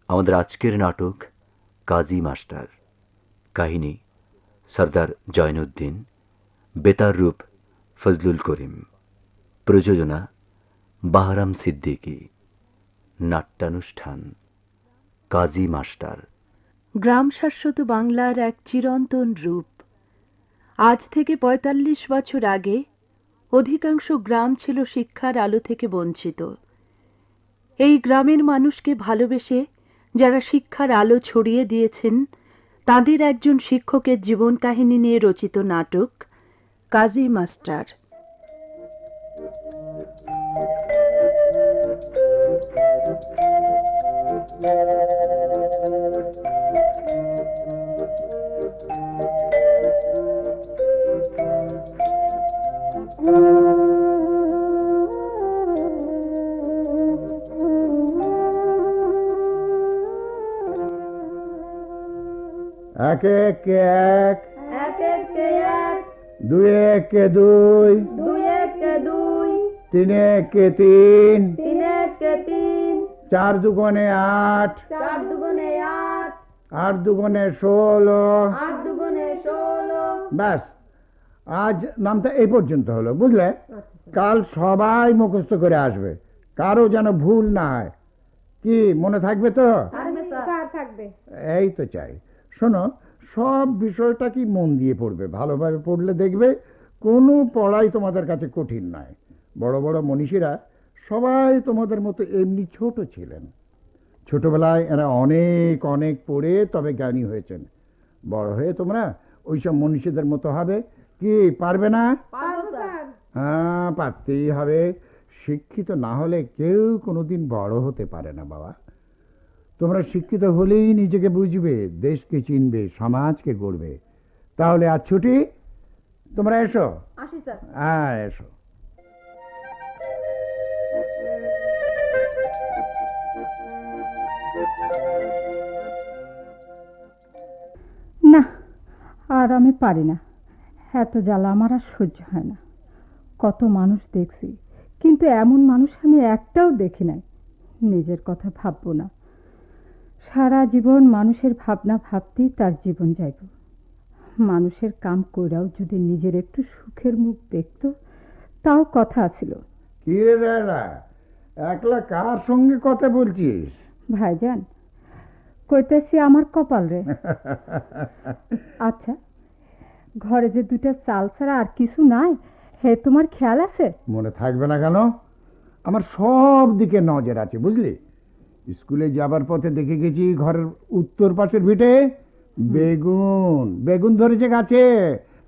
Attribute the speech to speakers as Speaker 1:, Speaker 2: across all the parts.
Speaker 1: আমাদের আজকের নাটক কাজী মাস্টার। কাহিনী সর্দার জয়নুদ্দিন, বেতার রূপ ফজলুল করিম, প্রযোজনা বাহরাম সিদ্দিকী, নাট্যানুষ্ঠান কাজী মাস্টার।
Speaker 2: গ্রাম শাশ্বত বাংলার এক চিরন্তন রূপ। আজ থেকে ৪৫ বছর আগে অধিকাংশ গ্রাম ছিল শিক্ষার আলো থেকে বঞ্চিত। এই গ্রামের মানুষকে ভালোবেসে যারা শিক্ষার আলো ছড়িয়ে দিয়েছেন, তাদের একজন শিক্ষকের জীবন কাহিনী নিয়ে রচিত নাটক কাজী মাস্টার।
Speaker 3: একে একে এক, দুই একে দুই, তিন একে তিন, চার দুগুণে আট, আট দুগুণে 16। ব্যাস, আজ নামটা এই পর্যন্ত হলো, বুঝলে? কাল সবাই মুখস্থ করে আসবে, কারো যেন ভুল না হয়। কি মনে থাকবে তো? এই তো চাই। শোনো, সব বিষয়টা কি মন দিয়ে পড়বে, ভালোভাবে পড়লে দেখবে কোনো পড়াই তোমাদের কাছে কঠিন নয়। বড় বড় মনীষীরা সবাই তোমাদের মতো এমনি ছোট ছিলেন। ছোটবেলায় এরা অনেক অনেক পড়ে তবে জ্ঞানী হয়েছেন। বড় হয়ে তোমরা ওইসব মনীষীদের মতো হবে। কি পারবে না? হ্যাঁ, পারতেই হবে। শিক্ষিত না হলে কেউ কোনোদিন বড় হতে পারে না বাবা। তোমরা শিক্ষিত হলেই নিজেকে বুঝবে, দেশকে চিনবে, সমাজকে গড়বে। তাহলে আজ ছুটি, তোমরা এসো। হ্যাঁ, এসো।
Speaker 4: না, আর আমি পারি না। এত জ্বালা আমার আর সহ্য হয় না। কত মানুষ দেখছি, কিন্তু এমন মানুষ আমি একটাও দেখি নাই। নিজের কথা ভাববো না। সারা জীবন মানুষের ভাবনা ভাবতেই তার জীবন যাইব। মানুষের কাম কইরাও যদি নিজের একটু সুখের মুখ দেখত, তাও কথা ছিল।
Speaker 3: কি রে দাদা, একলা কার সঙ্গে কথা বলছিস?
Speaker 4: ভাইজান, কইতেছি আমার কপাল রে। আচ্ছা, ঘরে যে দুটা চাল ছাড়া আর কিছু নাই, হে তোমার খেয়াল আছে?
Speaker 3: মনে থাকবে না কেন? আমার সব দিকে নজর আছে, বুঝলি? স্কুলে যাবার পথে দেখে গেছি ঘরের উত্তর পাশের ভিটে বেগুন বেগুন ধরেছে গাছে,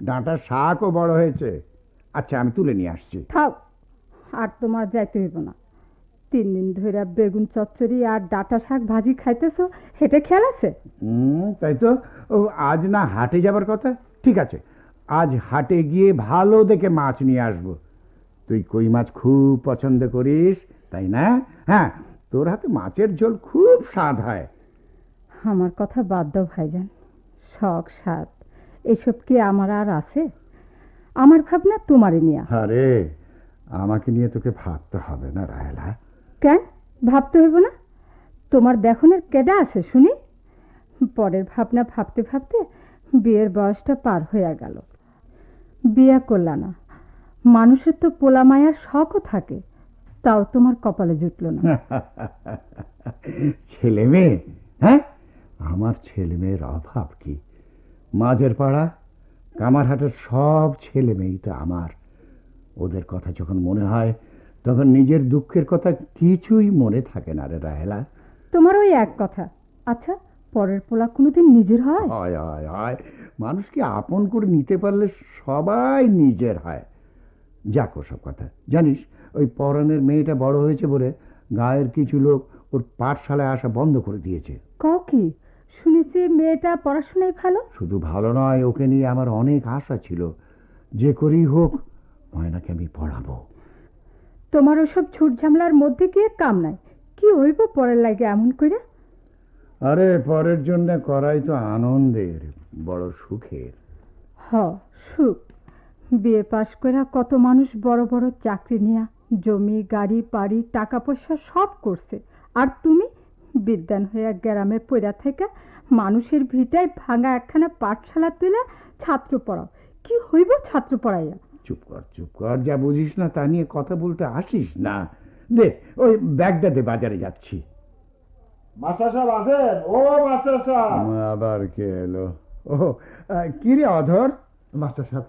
Speaker 3: ডাঁটার শাকও বড় হয়েছে। আচ্ছা, আমি তুলে নিয়ে আসছি।
Speaker 4: থাও, আর তোমার যাইতে হইব না। 3 দিন ধরে বেগুন চচ্চড়ি আর ডাঁটা শাক ভাজি খাইতেছো, হেটে খেয়াল আছে?
Speaker 3: তাই তো। ও, আজ না হাটে যাবার কথা? ঠিক আছে, আজ হাটে গিয়ে ভালো দেখে মাছ নিয়ে আসবো। তুই কই মাছ খুব পছন্দ করিস, তাই না? হ্যাঁ, তোর হাতে মাছের ঝোল খুব স্বাদ হয়।
Speaker 4: আমার কথা বাদ দাও ভাইজান। শখ স্বাদ এসব কি আমার আর আছে? আমার ভাবনা তোমারে নিয়ে।
Speaker 3: আরে, আমাকে নিয়ে তোকে ভাবতে হবে না রাহেলা।
Speaker 4: কেন ভাবতে হইব না? তোমার দেখনের কেডা আছে শুনি? পরের ভাবনা ভাবতে ভাবতে বিয়ের বয়সটা পার হইয়া গেল। বিয়ে করলা না, মানুষের তো পোলা মায়ার শখও থাকে, তাও তোমার কপালে জুটল না।
Speaker 3: ছেলে মেয়ে? হ্যাঁ, আমার ছেলে মেয়ের অভাব কি? মাঝের পাড়া কামারহাটের সব ছেলে মেয়েই তো আমার। ওদের কথা যখন মনে হয়, তখন নিজের দুঃখের কথা কিছুই মনে থাকে না রে রাহেলা।
Speaker 4: তোমার ওই এক কথা। আচ্ছা, পরের পোলা কোনোদিন নিজের হয়?
Speaker 3: হয় হয় হয়, মানুষকে আপন করে নিতে পারলে সবাই নিজের হয়। যাক ওসব কথা। জানিস, ওই পরাণের মেয়েটা বড় হয়েছে বলে গায়ের কিছু লোক ওর পাঠশালায় আসা বন্ধ করে দিয়েছে।
Speaker 4: কও কি? শুনেছি মেয়েটা পড়াশোনায় ভালো।
Speaker 3: শুধু ভালো নয়, ওকে নিয়ে আমার অনেক আশা ছিল। যে করেই হোক ময়নাকে আমি পড়াবো।
Speaker 4: তোমার ওসব ছুট ঝামেলার মধ্যে গিয়ে কাম নাই। কি হইব পরের লাগে এমন কইরা?
Speaker 3: আরে, পরের জন্য করাই তো আনন্দের, বড় সুখের।
Speaker 4: হ, সুখ। বিয়ে পাশ কইরা কত মানুষ বড় বড় চাকরি নিয়া জমি গাড়ি বাড়ি টাকা পয়সা সব করছে, আর তুমি বিদ্যান হয়ে গ্রামে পড়া থেকে মানুষের ভিটায় ভাঙা একখানা পাঠশালা তুলে ছাত্র পড়াও, কি হইব ছাত্র পড়াইয়া?
Speaker 3: চুপ কর, যা বুঝিস না তা নিয়ে কথা বলতে আসিস না। দে ওই ব্যাগটা দে, বাজারে যাচ্ছি।
Speaker 5: মাস্টার সাহেব আছেন? ও মাস্টার সাহেব।
Speaker 3: আবার কে এলো? ও কি রে অধর?
Speaker 5: মাস্টার সাহেব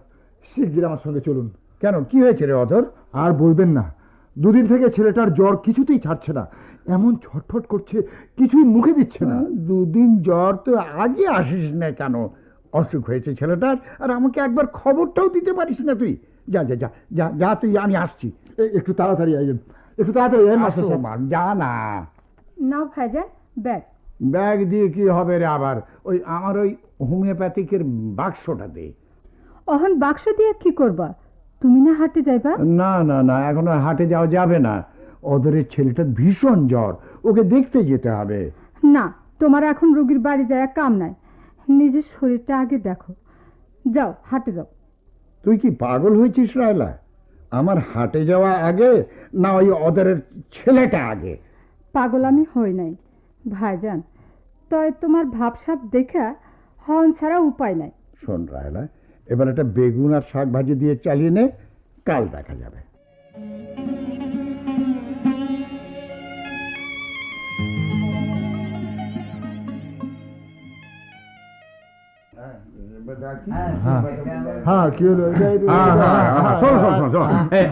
Speaker 5: শিগগির আমার সঙ্গে চলুন।
Speaker 3: কেন, কি হয়েছে রে অধর?
Speaker 5: আর বলবেন না, দুদিন থেকে ছেলেটার জ্বর কিছুতেই ছাড়ছে না, এমন ছটফট করছে, কিছুই মুখে দিচ্ছে না।
Speaker 3: দুদিন জ্বর তো আগে আসিস না কেন? অসুখ হয়েছে ছেলেটার, আর আমাকে একবার খবরটাও দিতে পারিস না তুই? যা যা যা যা যা তুই, আমি আসছি।
Speaker 5: একটু তাড়াতাড়ি আইন, একটু তাড়াতাড়ি আইন মাস্টার সাহেব।
Speaker 3: যা না।
Speaker 4: নাও ভাইজান ব্যাগ।
Speaker 3: ব্যাগ দিয়ে কি হবে রে আবার? ওই আমার ওই হোমিওপ্যাথিকের বাক্সটা দে।
Speaker 4: অহন বাক্স দিয়ে কি করবা? তুমি না হাঁটে যাইবা?
Speaker 3: না না না, এখন আর হাটে যাওয়া যাবে না। ওদের ছেলেটার ভীষণ জ্বর, ওকে দেখতে যেতে হবে।
Speaker 4: না, তোমার এখন রোগীর বাড়ি যায় কাম নাই, নিজের শরীরটা আগে দেখো। যাও হাঁটে যাও।
Speaker 3: তুই কি পাগল হয়েছিস রায়লা? আমার হাটে যাওয়া আগে না ওই ওদের ছেলেটা আগে?
Speaker 4: পাগল আমি হই নাই ভাইজান, তয় তোমার ভাবসাব দেখা হন ছাড়া উপায় নাই।
Speaker 3: শোন রায়লা, এবার একটা বেগুন আর শাক ভাজি দিয়ে চালিয়ে নে, কাল দেখা যাবে।
Speaker 5: হ্যাঁ কি হলো?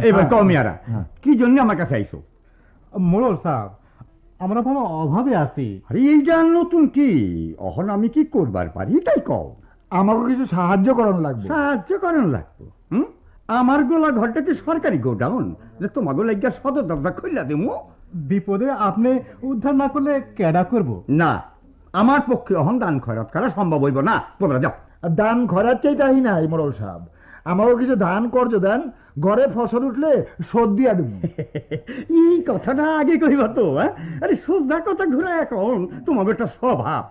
Speaker 3: এবার কও মিয়ারা, কি জন্য আমার কাছে আইসো?
Speaker 5: মোড়ল সাহেব, আমরা কোনো অভাবে আছি।
Speaker 3: আরে এইটা নতুন কি? অহন আমি কি করবার পারি তাই কও।
Speaker 5: আমাকে কিছু সাহায্য করানো লাগবে।
Speaker 3: সাহায্য করেন লাগতো? আমার গোলা ঘরটা কি সরকারি গোডাউন যে তোমাকে লাগিয়া সদর দরজা খুললা দেবো?
Speaker 5: বিপদে আপনি উদ্ধার না করলে কেডা করব?
Speaker 3: না, আমার পক্ষে অহন দান খয়রাত করা সম্ভব হইব না। তোমরা যাও।
Speaker 5: দান খরার চাইতাই নাই মোড়ল সাহেব, আমাকে কিছু দান করজ দেন, ঘরে ফসল উঠলে শোধ দিয়া দেব।
Speaker 3: এই কথাটা আগে কইবা তো? আরে সোজা কথা ঘুরে এখন তোমাকে একটা স্বভাব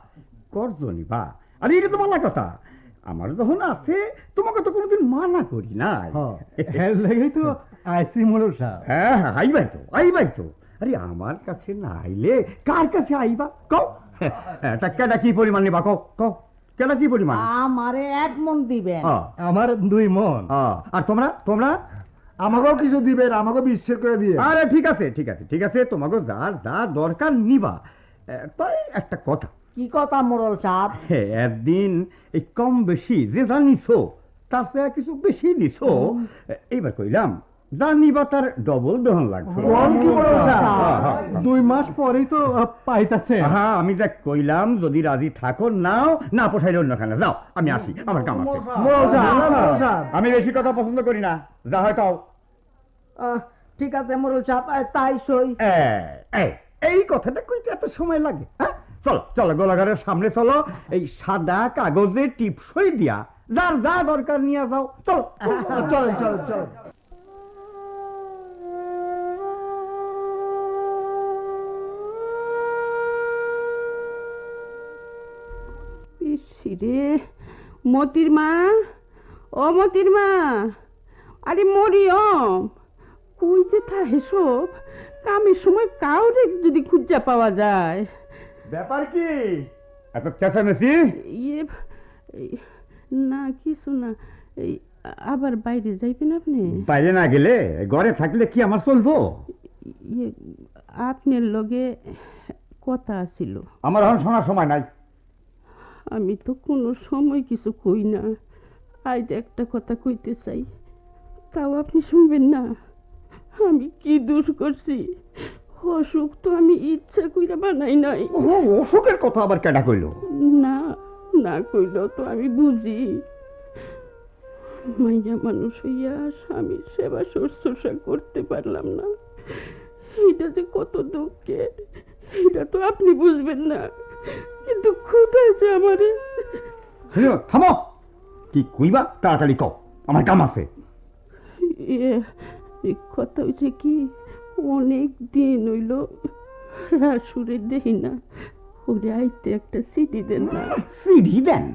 Speaker 3: করজ নিবা। আরে এটা তো বলা কথা, আমার যখন আছে তোমাকে তো কোনোদিন মানা করি নাই।
Speaker 5: হ্যাঁ লেগেই তো আইসি মোড়ল সাহেব।
Speaker 3: হ্যাঁ আইবাই তো। আরে আমার কাছে না আইলে কার কাছে আইবা কও? তা কেডা কি পরিমাণ নিবা কও? কেডা কি পরিমাণ?
Speaker 6: আমারে 1 মণ দিবেন।
Speaker 5: আমার 2 মণ।
Speaker 3: আর তোমরা?
Speaker 5: আমাকেও কিছু দিবেন, আমাকে বিশ্বাস করে দিয়ে।
Speaker 3: আরে ঠিক আছে, তোমাকে যা দরকার নিবা। তাই একটা কথা।
Speaker 6: কি কথা মোড়ল সাহেব?
Speaker 3: একদিন এই কম বেশি যে যা নিছো তার চেয়ে কিছু বেশি নিছো। এইবার কইলাম যা নিবা তার ডবল দহন লাগবে।
Speaker 5: 2 মাস পরেই তো পাইতাছে।
Speaker 3: হ্যাঁ, আমি দেখ কইলাম যদি রাজি থাকো নাও, না পোষাইলে অন্যখানে যাও। আমি আসি, আমার কাম আছে। আমি বেশি কথা পছন্দ করি না, যা হয় কাও।
Speaker 6: ঠিক আছে মোড়ল সাহেব, তাই সই।
Speaker 3: এই কথাটা কইতে এত সময় লাগে? চলো গোলাঘরের সামনে চলো, এই সাদা কাগজে টিপসই দিয়া যার যা দরকার নিয়ে যাও। চলো।
Speaker 2: রে মতির মা, ও মতির মা, আরে মরিয়ম, কই যে থাকে সব? কামের সময় কাউরে যদি খুঁজা পাওয়া যায়।
Speaker 3: ব্যাপার কি এত চেঁচামেচি?
Speaker 2: ইয়ে না, কিছু না। এই আবার বাইরে যাইবেন আপনি?
Speaker 3: বাইরে না গেলে ঘরে থাকলে কি আমার চলবো?
Speaker 2: ইয়ে আপনার লগে কথা ছিল।
Speaker 3: আমার এখন শোনার সময় নাই।
Speaker 2: আমি তো কোনো সময় কিছু কই না, আজ একটা কথা কইতে চাই, তাও আপনি শুনবেন না। আমি কি দোষ করছি? অসুখ তো আমি ইচ্ছা কইরা বানাই নাই।
Speaker 3: অসুখের কথা আবার কেডা কইল?
Speaker 2: না কইলেও তো আমি বুঝি। মাইয়া মানুষ হইয়া স্বামীর সেবা শুশ্রূষা করতে পারলাম না, এটা যে কত দুঃখের, এটা তো আপনি বুঝবেন না। কিন্তু ক্ষুধা আছে আমারে।
Speaker 3: থামো, কি কইবা তাড়াতাড়ি কও, আমার কাম আছে।
Speaker 2: কথা হয়েছে কি, অনেক দিন হইল রাসুরে দেখি না, ওরে আইতে একটা সিডি দেন না।
Speaker 3: সিডি দেন?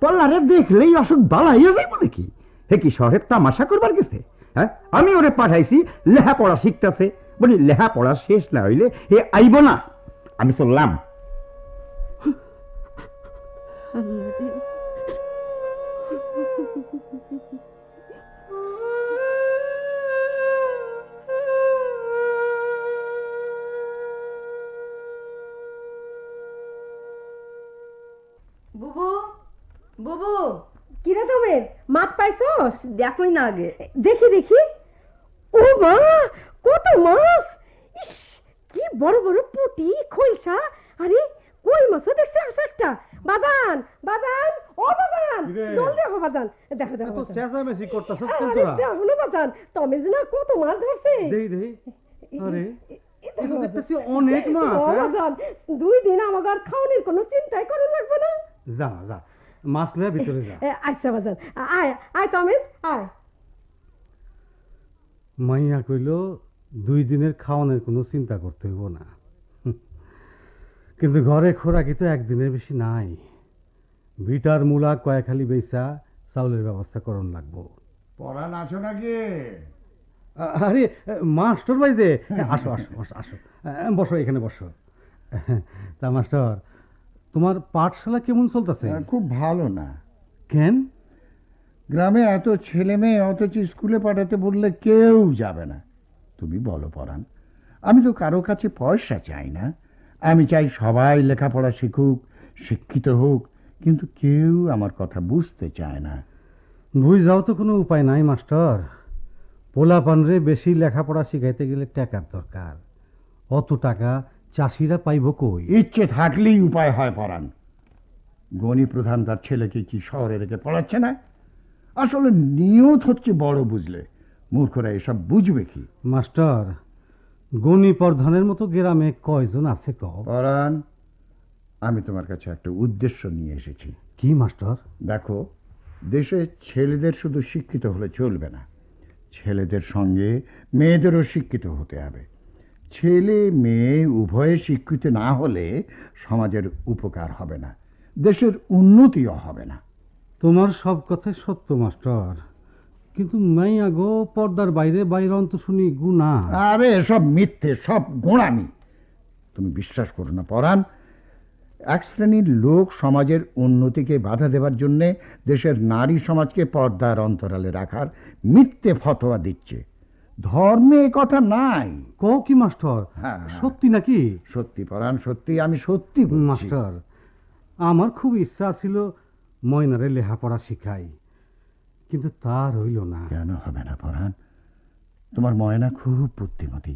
Speaker 3: পল্লারে দেখলেই অসুখ বালাইয়া যাইব নাকি? হে কি শহরে তামাশা করবার গেছে? হ্যাঁ, আমি ওরে পাঠাইছি লেহাপড়া শিখতেছে, বলি লেহাপড়া শেষ না হইলে হে আইব না। আমি চললাম।
Speaker 6: বুবু, বুবু, কিরে তুমি মাছ পাইছস? দেখোই না আগে। দেখি দেখি। ও মা, কত মাছ! ইস, কি বড় বড় পুঁটি, খইসা। আরে কই মাছও দেখছি আছে একটা। বাদান, বাদান, ও বাদান, জলদি হো বাদান। দেখো দেখো।
Speaker 7: তো চেঁচামেচি করতেছস কেন
Speaker 6: আরে
Speaker 7: তোরা?
Speaker 6: দেখো না বাদান, তুমি যে না কত মাছ ধরছে।
Speaker 7: দেই দেই। আরে এটা দেখতেছি অনেক মাছ।
Speaker 6: ও বাদান, 2 দিন আমাকে আর খাওয়ানোর কোনো চিন্তাই করা লাগবে না।
Speaker 7: যা যা, মাছ লয়ে ভিতরে যা।
Speaker 6: আচ্ছা বাজান, আয় আয় তমেশ, আয়।
Speaker 7: মাইয়া কইল 2 দিনের খাওয়ানোর কোনো চিন্তা করতে হইব না, কিন্তু ঘরে খোরাকি তো একদিনের বেশি নাই। ভিটার মূলা কয়েকখালি বেচা চাউলের ব্যবস্থা করণ লাগবো।
Speaker 3: পড়ান আছো নাকি?
Speaker 7: আরে মাস্টার ভাই যে, আসো আসো আসো আসো, বসো এখানে বসো। তা মাস্টার, তোমার পাঠশালা কেমন চলতেছে?
Speaker 3: খুব ভালো না।
Speaker 7: কেন?
Speaker 3: গ্রামে এত ছেলে মেয়ে, অথচ স্কুলে পাঠাতে বললে কেউ যাবে না। তুমি বলো পরাণ, আমি তো কারো কাছে পয়সা চাই না। আমি চাই সবাই লেখাপড়া শিখুক, শিক্ষিত হোক, কিন্তু কেউ আমার কথা বুঝতে চায় না।
Speaker 7: বুঝাও তো কোনো উপায় নাই মাস্টার। পোলাপানরে বেশি লেখাপড়া শিখাইতে গেলে টাকার দরকার। অত টাকা চাষিরা পাইব কই?
Speaker 3: ইচ্ছে থাকলেই উপায় হয় পরাণ। গণি প্রধান তার ছেলেকে কি শহরে রেখে পড়াচ্ছে না? আসলে নিয়ত হচ্ছে বড়, বুঝলে? মূর্খরা এসব বুঝবে কি?
Speaker 7: মাস্টার, গণি প্রধানের মতো গ্রামে কয়জন আছে কও?
Speaker 3: পরাণ, আমি তোমার কাছে একটা উদ্দেশ্য নিয়ে এসেছি।
Speaker 7: কি মাস্টার?
Speaker 3: দেখো, দেশে ছেলেদের শুধু শিক্ষিত হলে চলবে না, ছেলেদের সঙ্গে মেয়েদেরও শিক্ষিত হতে হবে। ছেলে মেয়ে উভয়ে শিক্ষিত না হলে সমাজের উপকার হবে না, দেশের উন্নতিও হবে না।
Speaker 7: তোমার সব কথাই সত্য মাস্টার, কিন্তু মাইয়া গো পর্দার বাইরে বাইরন তো শুনি গুনাহ।
Speaker 3: আরে সব মিথ্যে, সব গোঁড়ামি। তুমি বিশ্বাস করো না পরাণ। এক শ্রেণীর লোক সমাজের উন্নতিকে বাধা দেবার জন্যে দেশের নারী সমাজকে পর্দার অন্তরালে রাখার মিথ্যে ফতোয়া দিচ্ছে। ধর্মে এ কথা নাই।
Speaker 7: কও কি মাস্টার?
Speaker 3: হ্যাঁ,
Speaker 7: সত্যি নাকি?
Speaker 3: সত্যি পরাণ, সত্যি। আমি সত্যি বলছি।
Speaker 7: মাস্টার, আমার খুব ইচ্ছা ছিল ময়নারে লেখাপড়া শিখাই, কিন্তু তার হইল না।
Speaker 3: কেন হবে না পরাণ? তোমার ময়না খুব বুদ্ধিমতী।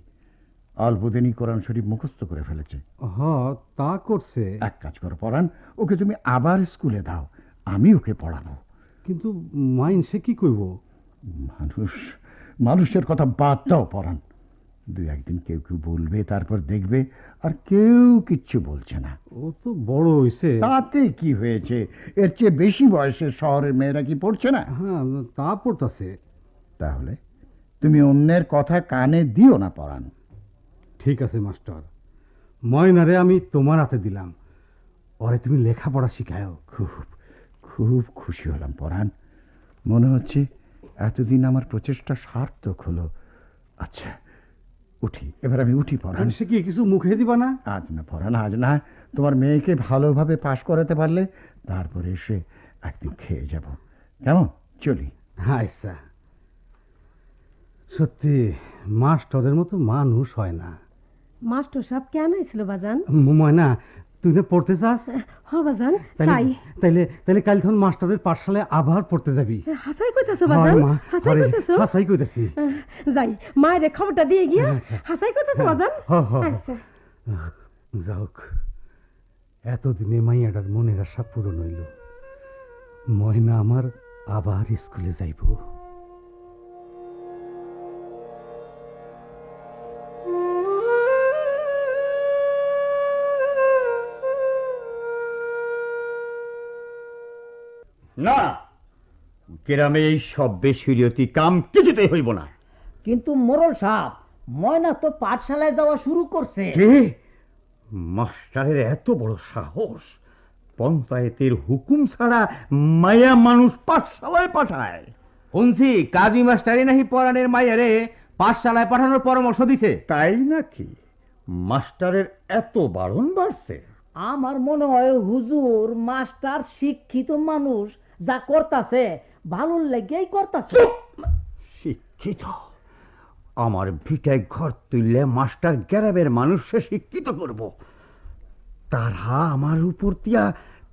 Speaker 3: অল্পদিনই কোরআন শরীফ মুখস্থ করে ফেলেছে।
Speaker 7: হ, তা করছে।
Speaker 3: এক কাজ করো পরাণ, ওকে তুমি আবার স্কুলে দাও, আমি ওকে পড়াবো।
Speaker 7: কিন্তু মাইনসে কি কইব?
Speaker 3: মানুষের কথা বাদ দাও পরাণ। 2-1 দিন কেউ কেউ বলবে, তারপর দেখবে আর কেউ কিচ্ছু বলছে না।
Speaker 7: ও তো বড় হইছে।
Speaker 3: তাতে কি হয়েছে? এর চেয়ে বেশি বয়সের শহরের মেয়েরা কি পড়ছে না?
Speaker 7: হ্যাঁ, তা পড়তাছে।
Speaker 3: তাহলে তুমি অন্যের কথা কানে দিও না পরাণ।
Speaker 7: ঠিক আছে মাস্টার, ময়নারে আমি তোমার হাতে দিলাম, ওরে তুমি লেখাপড়া শিখাও।
Speaker 3: খুব খুব খুশি হলাম পরাণ। মনে হচ্ছে এতদিন আমার প্রচেষ্টা সার্থক হলো। আচ্ছা উঠি, এবার আমি উঠি পরাণ।
Speaker 7: সে কি কিছু মুখে দিবা না?
Speaker 3: আজ না পরাণ, আজ না। তোমার মেয়েকে ভালোভাবে পাশ করাতে পারলে তারপরে এসে একদিন খেয়ে যাব, কেমন? চলি।
Speaker 7: আচ্ছা। সত্যি মাস্টারের মতো মানুষ হয় না।
Speaker 6: মাস্টার সাহেব কেন এসেছিল বাজান?
Speaker 7: ময়না, তুই না পড়তে চাস?
Speaker 6: হ বাজান,
Speaker 7: তাইলে
Speaker 6: তাই।
Speaker 7: তাইলে তাইলে কাল তখন মাস্টারের পাঠশালায় আবার পড়তে যাবি।
Speaker 6: হাসাই কইতাছো বাজান? হাসাই কইতাছো?
Speaker 7: হাসাই কইতাছি।
Speaker 6: যাই, মায়ের খবরটা দিয়ে গিয়া হাসাই কইতাছো বাজান?
Speaker 7: আচ্ছা। যাওক, এতদিনে মাইয়াটার মনের আশা পূরণ হইল। ময়না আমার আবার স্কুলে যাইব।
Speaker 8: না, গ্রামে এই সব বেশিরতি কাম কিছুতেই হইব না।
Speaker 6: কিন্তু মোরল সাহেব, ময়না তো পাঠশালায় যাওয়া শুরু করছে।
Speaker 8: কে? মাস্টারের এত বড় সাহস! পঞ্চায়েতের হুকুম ছাড়া মায়া মানুষ পাঠশালায় পাঠায়?
Speaker 9: শুনছি কাজী মাস্টারই নাকি পরাণের মাইয়ারে পাঠশালায় পাঠানোর পরামর্শ দিছে।
Speaker 8: তাই নাকি? মাস্টারের এত বারণ বাড়ছে?
Speaker 9: আমার মনে হয় হুজুর মাস্টার শিক্ষিত মানুষ যা করতাছে ভালোর লাগেই করতাছে।
Speaker 8: শিক্ষিত? আমার ভিটায় ঘর তুললে মাস্টার গ্রামের মানুষকে শিক্ষিত করব, তারা আমার উপর দিয়া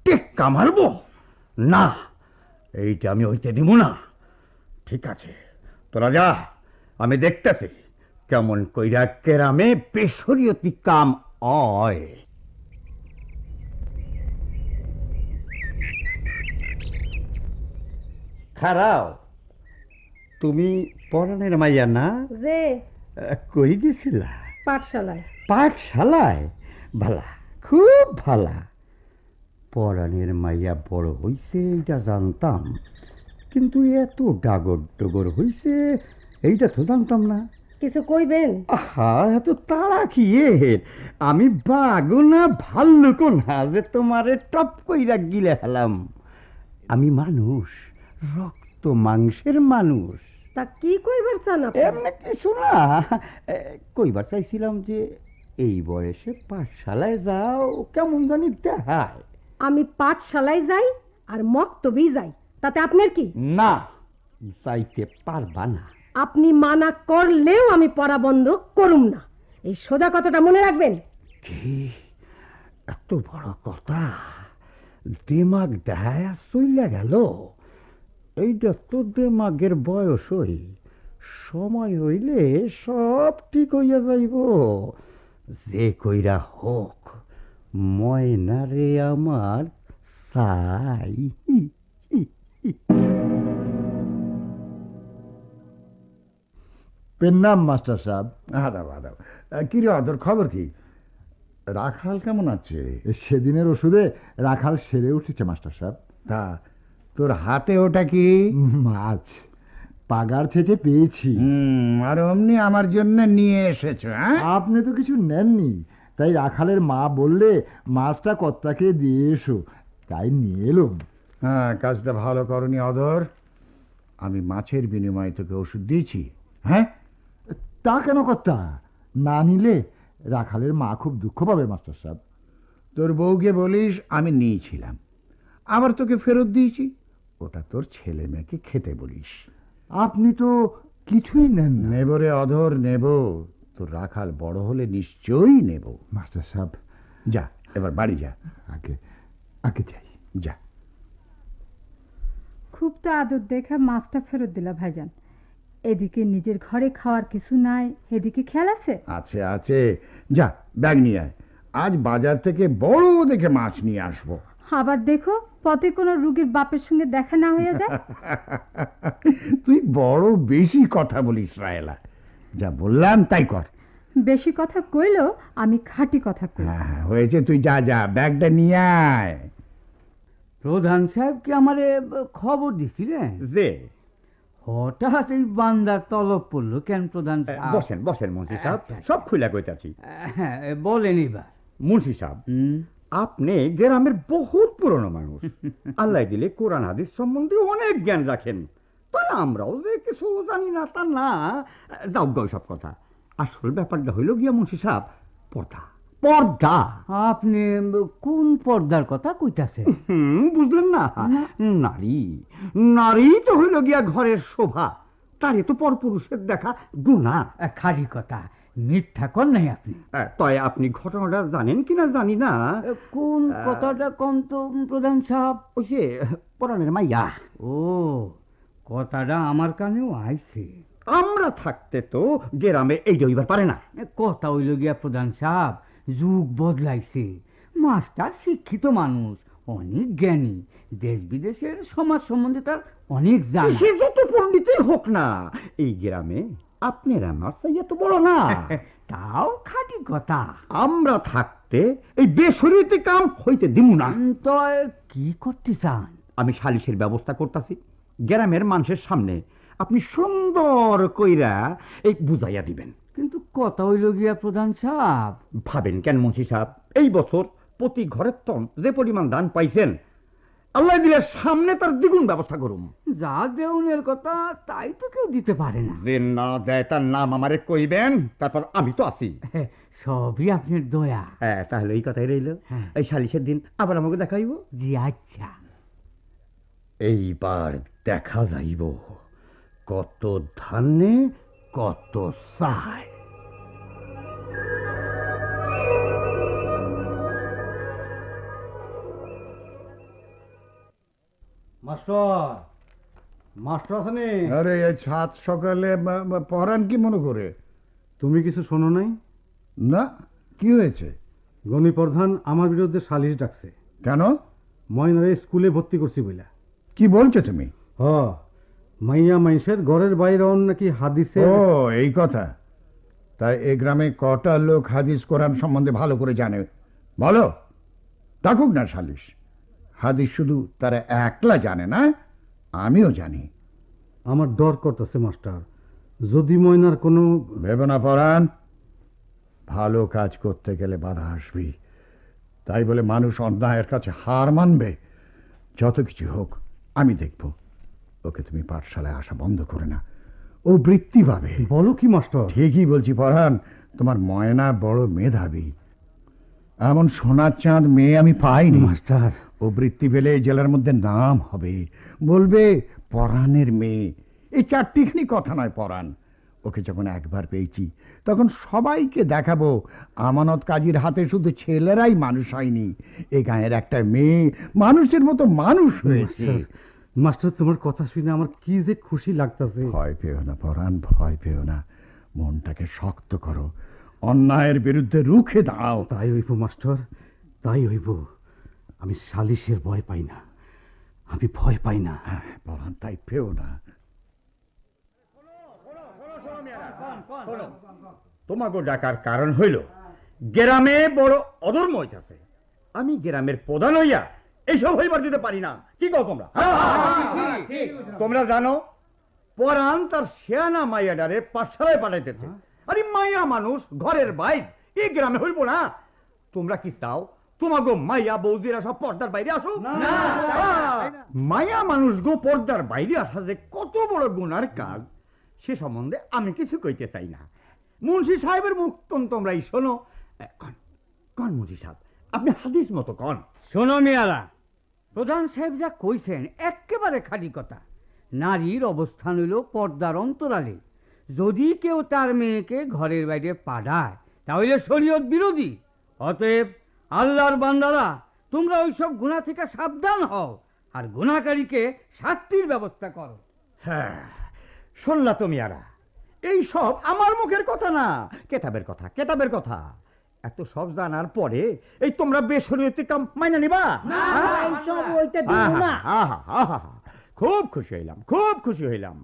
Speaker 8: টেক্কা মারব? না, এইটা আমি হইতে দিব না। ঠিক আছে, তোরা যা, আমি দেখতেছি কেমন কইরা গ্রামে বেশরিয়তি কাম হয়। খারাও, তুমি পরাণের মাইয়া না?
Speaker 6: যে
Speaker 8: কই গেছিলা?
Speaker 6: পাঠশালায়।
Speaker 8: পাঠশালায়? ভালা, খুব ভালা। পরাণের মাইয়া বড় হইছে এইটা জানতাম, কিন্তু এত ডাগর ডগর হইছে এইটা তো জানতাম না।
Speaker 6: কিছু কইবেন?
Speaker 8: আহা, এত তাড়া কি এর? আমি বাঘও না ভাল্লুকও না যে তোমারে টপ কইরা গিলে হেলাম। আমি মানুষ, রক্ত মাংসের মানুষ।
Speaker 6: তা কি কইবার চান আপনি?
Speaker 8: এমনি কিছু না, কইবার চাইছিলাম যে এই বয়সে পাঠশালায় যাও কেমন জানি দেখায়।
Speaker 6: আমি পাঠশালায় যাই আর মক্তবেই যাই, তাতে আপনার কি?
Speaker 8: না, যাইতে পারবা না।
Speaker 6: আপনি মানা করলেও আমি পড়া বন্ধ করুম না, এই সোজা কথাটা মনে রাখবেন।
Speaker 8: কি এত বড় কথা? দিমাগ দেখায় চইলা গেল। এইটা তো দিমাগের বয়স, হই সময় হইলে সব ঠিক হইয়া যাইব। যে কইরা হোক ময়নারে আমার চাই।
Speaker 5: পেন্নাম মাস্টার সাহেব।
Speaker 3: আদাব আদাব। কি রে অদর, খবর কি? রাখাল কেমন আছে?
Speaker 5: সেদিনের ওষুধে রাখাল সেরে উঠেছে মাস্টার সাহেব।
Speaker 3: তা তোর হাতে ওটা কি?
Speaker 5: মাছ পাগার ছেঁচে পেয়েছি।
Speaker 3: আর অমনি আমার জন্য নিয়ে এসেছো? হ্যাঁ,
Speaker 5: আপনি তো কিছু নেননি, তাই রাখালের মা বললে মাছটা কর্তাকে দিয়ে এসো, তাই নিয়ে এলুম।
Speaker 3: হ্যাঁ, কাজটা ভালো করনি অদর। আমি মাছের বিনিময়ে তোকে ওষুধ দিয়েছি। হ্যাঁ,
Speaker 5: তা কেন কর্তা? না নিলে রাখালের মা খুব দুঃখ পাবে মাস্টার সাহেব।
Speaker 3: তোর বউকে বলিস আমি নিয়েছিলাম, আবার তোকে ফেরত দিয়েছি। ওটা তোর ছেলে মেয়েকে খেতে বলিস।
Speaker 5: আপনি তো কিছুই নেন না।
Speaker 3: নেব রে অধর, নেব। তোর রাখাল বড় হলে নিশ্চয়ই নেব।
Speaker 5: মাস্টার সাহেব,
Speaker 3: যা এবার বাড়ি যা।
Speaker 5: আগে আগে যাই।
Speaker 3: যা।
Speaker 4: খুব তো আদর দেখা মাছটা ফেরত দিলা ভাইজান। এদিকে নিজের ঘরে খাওয়ার কিছু নাই, এদিকে খেয়াল আছে?
Speaker 3: আছে আছে, যা ব্যাগ নিয়ে আয়। আজ বাজার থেকে বড় দেখে মাছ নিয়ে আসবো।
Speaker 4: আবার দেখো পথে কোনো রুগীর বাপের সঙ্গে দেখা না হয়ে যায়।
Speaker 3: তুই বড় বেশি কথা বলিস রায়লা, যা বললাম তাই কর।
Speaker 4: বেশি কথা কইলেও আমি খাঁটি কথা কই।
Speaker 3: হ্যাঁ, হয়েছে, তুই যা যা, ব্যাগটা নিয়ে আয়।
Speaker 10: প্রধান সাহেব কি আমারে খবর দিছিলেন
Speaker 8: যে
Speaker 10: হঠাৎ এই বান্দার তলব পড়লো কেন প্রধান সাহেব?
Speaker 8: বসেন বসেন মুন্সি সাহেব,
Speaker 10: আচ্ছা,
Speaker 8: সব খুলে কইতাছি।
Speaker 10: হ্যাঁ, বলেন এবার।
Speaker 8: মুন্সি সাহেব, আপনি গ্রামের বহুত পুরনো মানুষ, আল্লাহ দিলে কোরআন হাদিস সম্বন্ধে অনেক জ্ঞান রাখেন। তাই আমরাও যে কিছু জানি না তা না, যাও গাও সব কথা। আসল ব্যাপারটা হইল গিয়া মুন্সি সাহেব, পর্দা পর্দা।
Speaker 10: আপনি কোন পর্দার কথা কইতাছেন?
Speaker 8: বুঝলেন না? নারী নারী তো হইল গিয়া ঘরের শোভা, তারে তো পরপুরুষের দেখা গুনাহ।
Speaker 10: খালি কথা, মিথ্যা কর নাই আপনি।
Speaker 8: তাই আপনি ঘটনাটা জানেন কিনা জানি না।
Speaker 10: কোন কথাটা কোন তো প্রধান সাহেব?
Speaker 8: ওই যে পরাণের মাইয়া।
Speaker 10: ও, কথাটা আমার কানেও আইছে।
Speaker 8: আমরা থাকতে তো গ্রামে এইটা হইবার পারে না।
Speaker 10: কথা হইল গিয়া প্রধান সাহেব, যুগ বদলাইছে। মাস্টার শিক্ষিত মানুষ, অনেক জ্ঞানী, দেশ বিদেশের সমাজ সম্বন্ধে তার অনেক জানা।
Speaker 8: সে যত পণ্ডিতই হোক না, এই গ্রামে আপনার আমার চাইয়া তো বড় না।
Speaker 10: তাও খাঁটি কথা।
Speaker 8: আমরা থাকতে এই বেসরীতি কাম হইতে দিমু না।
Speaker 10: তো কি করতে চান?
Speaker 8: আমি সালিশের ব্যবস্থা করতেছি। গ্রামের মানুষের সামনে আপনি সুন্দর কইরা এই বুঝাইয়া দিবেন।
Speaker 10: কিন্তু কথা হইল গিয়া প্রধান সাহেব।
Speaker 8: ভাবেন কেন মুন্সি সাহেব, এই বছর প্রতি ঘরের তন যে পরিমাণ দান পাইছেন, আল্লাহ দিলে সামনে তার দ্বিগুণ ব্যবস্থা করুম।
Speaker 10: যা দেউনের কথা তাই তো কেউ দিতে পারে না।
Speaker 8: যে না দেয় তার নাম আমারে কইবেন, তারপর আমি তো আছি।
Speaker 10: সবই আপনার দয়া।
Speaker 8: হ্যাঁ, তাহলে এই কথাই রইল। এই সালিশের দিন আবার আমাকে দেখাইব।
Speaker 10: জি আচ্ছা।
Speaker 8: এইবার দেখা যাইব কত ধানে কত চায়।
Speaker 7: মাস্টার, মাস্টার আছেনি?
Speaker 3: আরে এই সাত সকালে পরাণ কি মনে করে?
Speaker 7: তুমি কিছু শোনো নাই?
Speaker 3: না, কি হয়েছে?
Speaker 7: গণি প্রধান আমার বিরুদ্ধে সালিশ ডাকছে।
Speaker 3: কেন?
Speaker 7: ময়নারে স্কুলে ভর্তি করছি বইলা।
Speaker 3: কি বলছো তুমি?
Speaker 7: মাইয়া মাইসের ঘরের বাইরে নাকি হাদিসে।
Speaker 3: ও এই কথা। তাই এই গ্রামে কটা লোক হাদিস কোরআন সম্বন্ধে ভালো করে জানে বলো? ডাকুক না সালিশ। হাদিস শুধু তারা একলা জানে না, আমিও জানি।
Speaker 7: আমার ডর করতেছে মাস্টার, যদি ময়নার কোনো।
Speaker 3: ভেবে না পরাণ, ভালো কাজ করতে গেলে বাধা আসবি। তাই বলে মানুষ অন্যায়ের কাছে হার মানবে? যত কিছু হোক আমি দেখব। ওকে তুমি পাঠশালায় আসা বন্ধ করে না, ও বৃত্তি পাবে।
Speaker 7: বলো কি মাস্টার?
Speaker 3: ঠিকই বলছি পরাণ, তোমার ময়না বড় মেধাবী। এমন সোনার চাঁদ মেয়ে আমি পাইনি
Speaker 7: মাস্টার।
Speaker 3: ও বৃত্তি পেলে জেলার মধ্যে নাম হবে, বলবে পরাণের মেয়ে। এই চারটিখানি কথা নয় পরাণ। ওকে যখন একবার পেয়েছি তখন সবাইকে দেখাবো আমানত কাজীর হাতে শুধু ছেলেরাই মানুষ হয়নি, এই গায়ের একটা মেয়ে মানুষের মতো মানুষ হয়েছে।
Speaker 7: মাস্টার, তোমার কথা শুনে আমার কি যে খুশি লাগতেছে।
Speaker 3: ভয় পেও না পরাণ, ভয় পেও না। মনটাকে শক্ত করো, অন্যায়ের বিরুদ্ধে রুখে দাও।
Speaker 7: তাই হইব মাস্টার, তাই হইব। আমি সালিশের ভয় পাই না, আমি ভয় পাই না।
Speaker 3: পরাণ, তাই পেও না।
Speaker 8: তোমাকে ডাকার কারণ হইল গ্রামে বড় অধর্ম হইতাছে। আমি গ্রামের প্রধান হইয়া এইসব হইবার দিতে পারি না। কি কও তোমরা? তোমরা জানো পরাণ তার শেয়ানা মাইয়াডারে পাঠশালায় পাঠাইতেছে। আরে মাইয়া মানুষ ঘরের বাইরে, এই গ্রামে হইব না? তোমরা কি চাও তোমাকে মাইয়া বৌদিরা সব পর্দার বাইরে আসো? মাইয়া মানুষ গো পর্দার বাইরে আসা যে কত বড় গুনার কাজ সে সম্বন্ধে আমি কিছু কইতে চাই না। মুন্সি সাহেবের মুখ তোমরাই শোনো। কন মুন্সি সাহেব, আপনি হাদিস মতো কন।
Speaker 10: শোনো মেয়ারা, প্রধান সাহেব যা কইছেন একেবারে খাঁটি কথা। নারীর অবস্থান হইল পর্দার অন্তরালে। যদি কেউ তার মেয়েকে ঘরের বাইরে পাঠায় তাহলে শরীয়ত বিরোধী। অতএব আল্লাহর বান্দারা, তোমরা ওইসব গুনাহ থেকে সাবধান হও আর গুনাহকারীকে শাস্তির ব্যবস্থা করো।
Speaker 8: হ্যাঁ, শুনলা তুমি আরা, এই সব আমার মুখের কথা না, কেতাবের কথা, কেতাবের কথা। এত সব জানার পরে এই তোমরা বেশরীয়তি কাম মাইনা নিবা? খুব খুশি হইলাম, খুব খুশি হইলাম।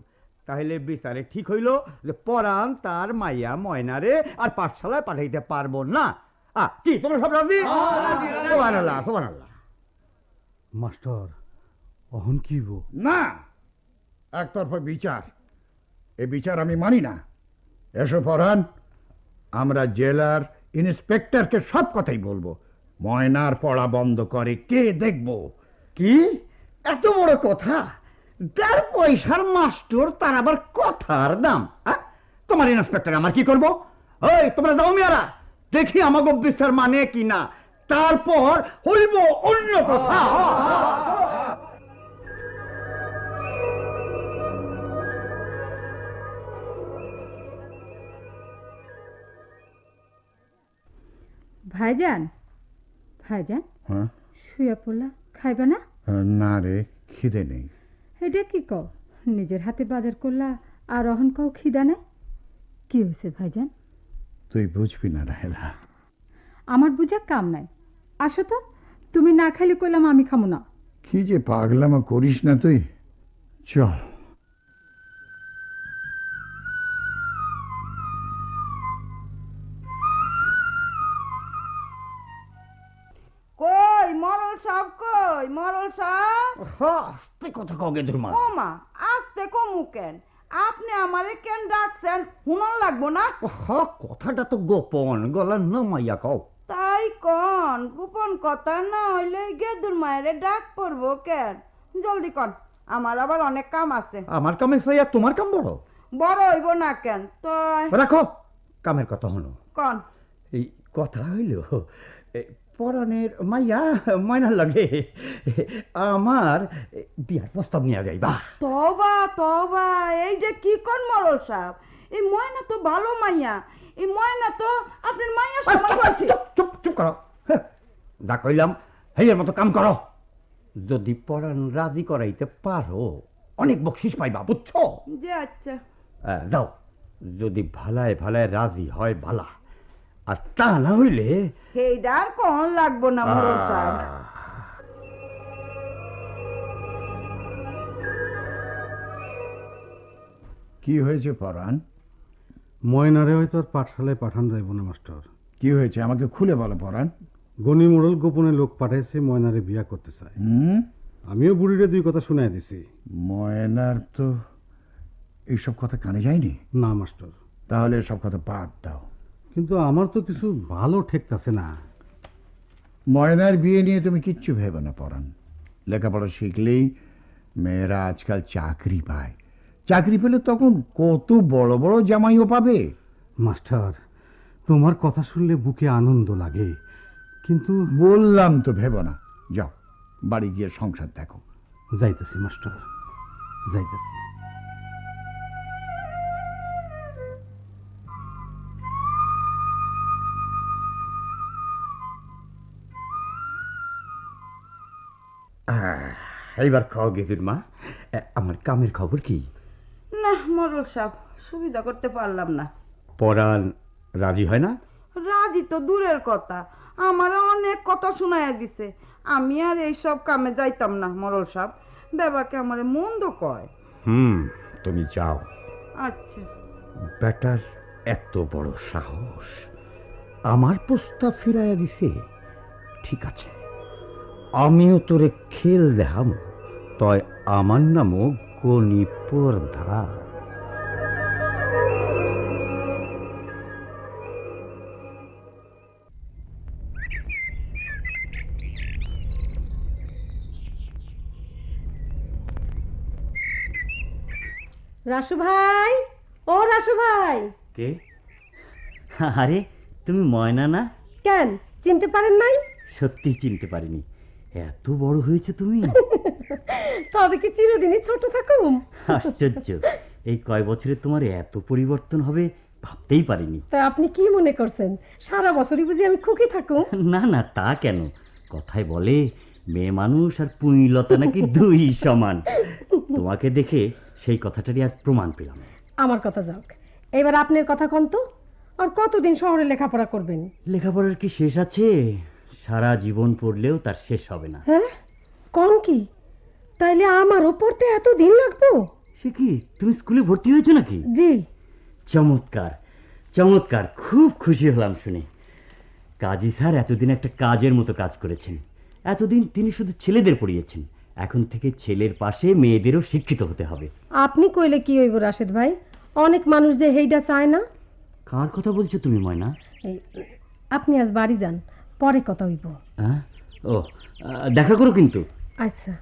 Speaker 8: তাহলে বিচারে ঠিক হইল যে পরাণ তার মাইয়া ময়নারে আর পাঠশালায় পাঠাইতে পারবো না। কি তোমরা সব রাজি? সুবহানাল্লাহ, সুবহানাল্লাহ।
Speaker 7: মাস্টার, অহন কি
Speaker 3: না, একতরফা বিচার, এই বিচার আমি মানি না। এসো পরাণ, আমরা জেলার ইন্সপেক্টরকে সব কথাই বলবো। ময়নার পড়া বন্ধ করে কে দেখবো?
Speaker 8: কি এত বড় কথা? 1.5 পয়সার মাস্টার, তার আবার কথার দাম। তোমার ইন্সপেক্টর আমার কি করব? ওই তোমরা যাও মেয়ারা, দেখি আমাকে বিচার মানে কি না, তারপর হইব অন্য কথা।
Speaker 4: ভাইজান, ভাইজান, শুয়ে পড়লা, খাইবে না?
Speaker 3: না রে, খিদে নেই।
Speaker 4: এটা কি কও? নিজের হাতে বাজার করলা আর অহন কও খিদা নেই? কি হয়েছে ভাইজান?
Speaker 3: তুই বুঝবি না রাহেলা।
Speaker 4: আমার বুঝা কাম নাই। আসো তো, তুমি না খাইলে কইলাম আমি খামো না।
Speaker 3: কি যে পাগলামো করিস না তুই, চল।
Speaker 6: কই মরল সাহেব, কই মরল সাহেব?
Speaker 8: আস্তে কথা কগে দুর্মা।
Speaker 6: ও মা, আস্তে কমু কেন? আপনি আমারে কেন ডাকছেন? হুনন লাগবো না?
Speaker 8: কথাটা তো গোপন, গলা নামাইয়া কও।
Speaker 6: তাই কন, গোপন কথা না হইলে গেদুর মায়েরে ডাক পড়বো কেন? জলদি কন, আমার আবার অনেক কাম আছে।
Speaker 8: আমার কামে চাইয়া তোমার কাম বড়?
Speaker 6: বড় হইব না কেন? তো
Speaker 8: রাখো কামের কথা হলো।
Speaker 6: কন।
Speaker 8: কথা হইল পরাণের মাইয়া ময়নার লাগে আমার বিয়ার প্রস্তাব নিয়ে যাইবা।
Speaker 6: তবা তবা, এইটা কি কোন মরল সাহেব? এই ময়না তো ভালো মাইয়া, এই ময়না তো আপনার মাইয়া সমান হয়েছে।
Speaker 8: চুপ চুপ করো, যা কইলাম হেয়ের মতো কাম করো। যদি পরাণ রাজি করাইতে পারো অনেক বকশিস পাইবা, বুঝছো?
Speaker 6: যে আচ্ছা
Speaker 8: যাও, যদি ভালায় ভালায় রাজি হয় ভালা, আর তা না হইলে
Speaker 6: এইটা আর কোন লাগবো না মরল সাহেব।
Speaker 3: কি হয়েছে পরাণ?
Speaker 7: ময়নারে হয়তো আর পাঠশালায় পাঠান যাইব না মাস্টার।
Speaker 3: কি হয়েছে আমাকে খুলে বলো পরাণ।
Speaker 7: গনি মোড়ল গোপনে লোক পাঠাইছে ময়নারে বিয়া করতে চায়। আমিও বুড়িরে 2 কথা শুনাই দিছি।
Speaker 3: ময়নার তো এইসব কথা কানে যায়নি।
Speaker 7: না মাস্টার।
Speaker 3: তাহলে সব কথা বাদ দাও।
Speaker 7: কিন্তু আমার তো কিছু ভালো ঠেকতাছে না।
Speaker 3: ময়নার বিয়ে নিয়ে তুমি কিচ্ছু ভেবে না পরাণ। লেখাপড়া শিখলেই মেয়েরা আজকাল চাকরি পায়। চাকরি পেলে তখন কত বড় বড় জামাইও পাবে।
Speaker 7: মাস্টার, তোমার কথা শুনলে বুকে আনন্দ লাগে, কিন্তু
Speaker 3: বললাম তো ভেবো না। যাও, বাড়ি গিয়ে সংসার দেখো।
Speaker 7: যাইতেছি মাস্টার, যাইতেছি।
Speaker 8: এইবার খাও গেদুর মা, আমার কামের খবর কি?
Speaker 6: না মরল সাহেব, সুবিধা করতে পারলাম না।
Speaker 8: পরাণ রাজি হয় না?
Speaker 6: রাজি তো দূরের কথা, আমার অনেক কথা শোনাইয়া দিছে। আমি আর এইসব কামে যাইতাম না মরল সাহেব, বাবাকে আমার মন্দ কয়।
Speaker 8: তুমি যাও।
Speaker 6: আচ্ছা।
Speaker 8: বেটার এত বড় সাহস, আমার প্রস্তাব ফিরাইয়া দিছে। ঠিক আছে, আমিও তোরে খেল দেখাম, তয় আমার নামও গনি পর্দার।
Speaker 6: রাসু ভাই, ও রাসু ভাই।
Speaker 11: কে? আরে তুমি ময়না না?
Speaker 6: কেন চিনতে পারেন নাই?
Speaker 11: সত্যি চিনতে পারিনি, এত বড় হয়েছে তুমি।
Speaker 6: তবে কি চিরদিনই ছোট থাকুম?
Speaker 11: আশ্চর্য, এই কয় বছরে তোমার এত পরিবর্তন হবে ভাবতেই পারিনি।
Speaker 6: তা আপনি কি মনে করছেন সারা বছরই বুঝি আমি খুকি থাকুম?
Speaker 11: না না, তা কেন, কথায় বলে মেয়ে মানুষ আর পুঁইলতা নাকি 2 সমান। তোমাকে দেখে সেই কথাটারই আজ প্রমাণ পেলাম।
Speaker 6: আমার কথা যাক, এবার আপনার কথা কোন তো, আর কতদিন শহরে লেখাপড়া করবেন?
Speaker 11: লেখাপড়ার কি শেষ আছে? সারা জীবন পড়লেও তার শেষ হবে না।
Speaker 6: হ্যাঁ কোন কি? তাইলে আমারও পড়তে এত দিন লাগবো?
Speaker 11: সে কি, তুমি স্কুলে ভর্তি হয়েছো নাকি?
Speaker 6: জি।
Speaker 11: চমৎকার চমৎকার, খুব খুশি হলাম শুনে। কাজী স্যার এতদিন একটা কাজের মতো কাজ করেছেন। এতদিন তিনি শুধু ছেলেদের পড়িয়েছেন, এখন থেকে ছেলের পাশে মেয়েদেরও শিক্ষিত হতে হবে।
Speaker 6: আপনি কইলে কি হইব রাশেদ ভাই, অনেক মানুষ যে হেইটা চায় না।
Speaker 11: কার কথা বলছো তুমি ময়না?
Speaker 6: আপনি আজ বাড়ি যান, পরে কথা হইব।
Speaker 11: হ্যাঁ, ও দেখা করো কিন্তু।
Speaker 6: আচ্ছা।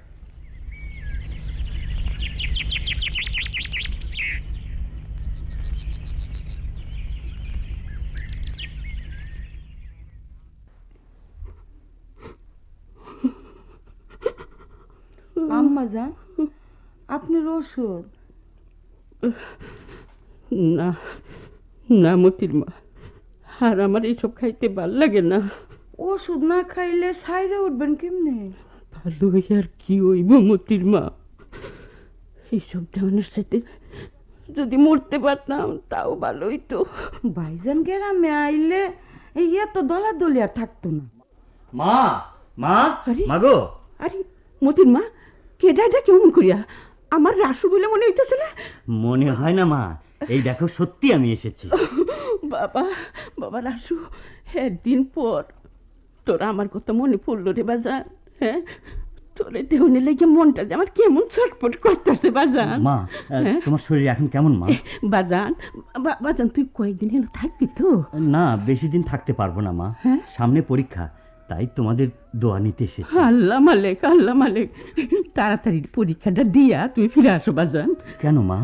Speaker 6: আম্মা যান, আপনার ওষুধ?
Speaker 12: না না মতির মা, আর আমার এইসব খাইতে ভাল লাগে না।
Speaker 6: ওষুধ না খাইলে সাইরে উঠবেন কেমনে?
Speaker 12: ভালো আর কি হইব মতির মা, এইসব ধরনের সাথে যদি মরতে পারতাম তাও ভালো হইতো।
Speaker 6: ভাইজান গ্রামে আইলে এই এত দলাদলি আর থাকতো না।
Speaker 11: মা, মা, মাগো।
Speaker 12: আরে মতির মা, কেডা এটা কেমন করিয়া? আমার রাসু বলে মনে হইতেছে না?
Speaker 11: মনে হয় না মা, এই দেখো সত্যি আমি এসেছি।
Speaker 12: বাবা বাবা রাসু, একদিন পর তোরা আমার কথা মনে পড়লো রে বাজান। হ্যাঁ, তোরে দেহনে লেগে মনটা যে আমার কেমন ছটফট করতেছে বাজান।
Speaker 11: মা, তোমার শরীর এখন কেমন মা?
Speaker 12: বাজান বাজান, তুই কয়েকদিন হেন থাকবি তো?
Speaker 11: না, বেশি দিন থাকতে পারবো না মা, সামনে পরীক্ষা, তাই তোমাদের দোয়া নিতে এসেছি।
Speaker 12: আল্লাহ মালিক, আল্লাহ মালিক, তাড়াতাড়ি পরীক্ষাটা দিয়া তুমি ফিরে আসো বাজান।
Speaker 11: কেন মা?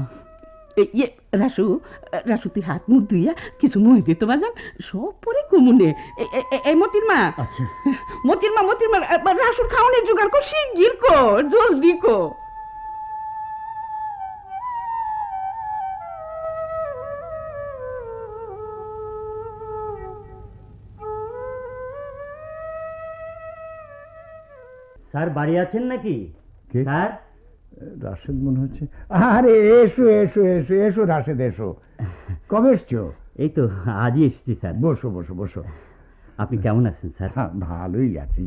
Speaker 12: রাসু রাসু তুই হাত মুখ ধুইয়া কিছু মই দিত বাজান, সব পরে কমুনে। এই মতির মা,
Speaker 11: আচ্ছা
Speaker 12: মতির মা রাসুর খাওয়ানোর জোগাড় কর, শিগগির কর, জলদি কর।
Speaker 11: স্যার বাড়ি আছেন নাকি?
Speaker 3: কে?
Speaker 11: স্যার
Speaker 3: রাশেদ মনে হচ্ছে। আরে এসো এসো এসো এসো রাশেদ, এসো। কবে এসছো?
Speaker 11: এই তো আজই এসেছি স্যার।
Speaker 3: বসো বসো বসো।
Speaker 11: আপনি কেমন আছেন স্যার?
Speaker 3: হ্যাঁ, ভালোই আছি,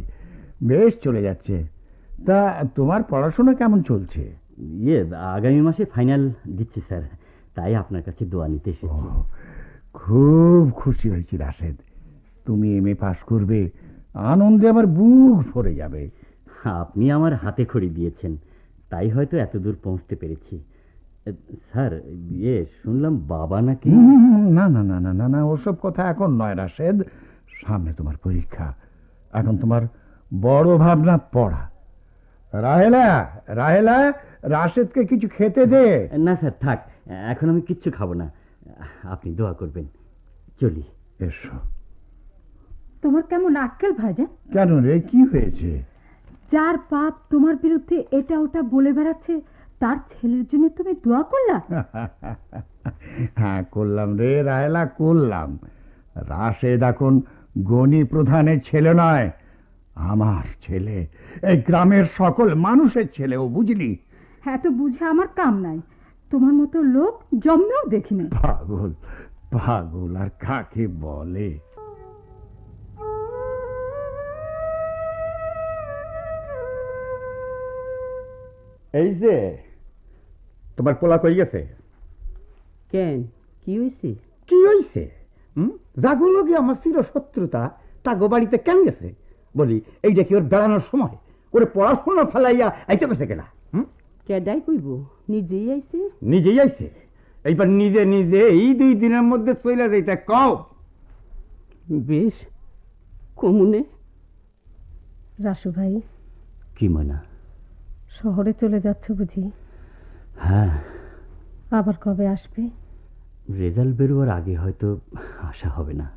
Speaker 3: বেশ চলে যাচ্ছে। তা তোমার পড়াশোনা কেমন চলছে?
Speaker 11: আগামী মাসে ফাইনাল দিচ্ছি স্যার, তাই আপনার কাছে দোয়া নিতে এসেছি।
Speaker 3: খুব খুশি হয়েছি রাশেদ, তুমি এমএ পাশ করবে, আনন্দে আমার বুক ভরে যাবে।
Speaker 11: আপনি আমার হাতে খড়ি দিয়েছেন, তাই হয়তো এত দূর পৌঁছতে পেরেছি। স্যার শুনলাম বাবা নাকি?
Speaker 3: না না না না না না, ওসব কথা এখন নয় রাশেদ, সামনে তোমার পরীক্ষা, এখন তোমার বড় ভাবনা পড়া। রাহেলা রাহেলা, রাশেদকে কিছু খেতে দে।
Speaker 11: না স্যার থাক, এখন আমি কিচ্ছু খাবো না, আপনি দোয়া করবেন। চলি।
Speaker 3: এসো।
Speaker 4: তোমার কেমন আক্কেল ভাইজান?
Speaker 3: কেন রে, কি হয়েছে?
Speaker 4: যার বাপ তোমার বিরুদ্ধে এটা ওটা বলে বেড়াচ্ছে, তার ছেলের জন্য তুমি দোয়া করলা?
Speaker 3: হ্যাঁ করলাম রে রাহেলা, করলাম। রাশেদ এখন গণি প্রধানের ছেলে নয়, আমার ছেলে, এই গ্রামের সকল মানুষের ছেলেও, বুঝলি?
Speaker 4: হ্যাঁ, তো বুঝে আমার কাম নাই, তোমার মতো লোক জন্মেও দেখিনি।
Speaker 3: পাগল পাগল আর কাকে বলে?
Speaker 8: এই যে তোমার পোলা কই গেছে?
Speaker 9: কেন, কি হয়েছে?
Speaker 8: কি হইছে? জাগো লগে আমার চির শত্রুতা, তাগো বাড়িতে কেন গেছে? বলি এইটা কি ওর বেড়ানোর সময়? ওরে পড়াশোনা ফেলাইয়া আইতে গেছে কেনা?
Speaker 9: কেডাই কইব, নিজেই আইছে।
Speaker 8: নিজেই আইছে, এইবার নিজে নিজে এই 2 দিনের মধ্যে চলে যাইতে কও।
Speaker 9: বেশ, কমুনে।
Speaker 4: রাসু ভাই,
Speaker 11: কি ময়না?
Speaker 4: শহরে চলে যাচ্ছ বুঝি?
Speaker 11: হ্যাঁ।
Speaker 4: আবার কবে আসবে?
Speaker 11: রেজাল্ট বেরোয়ার আগে হয়তো আসা হবে না।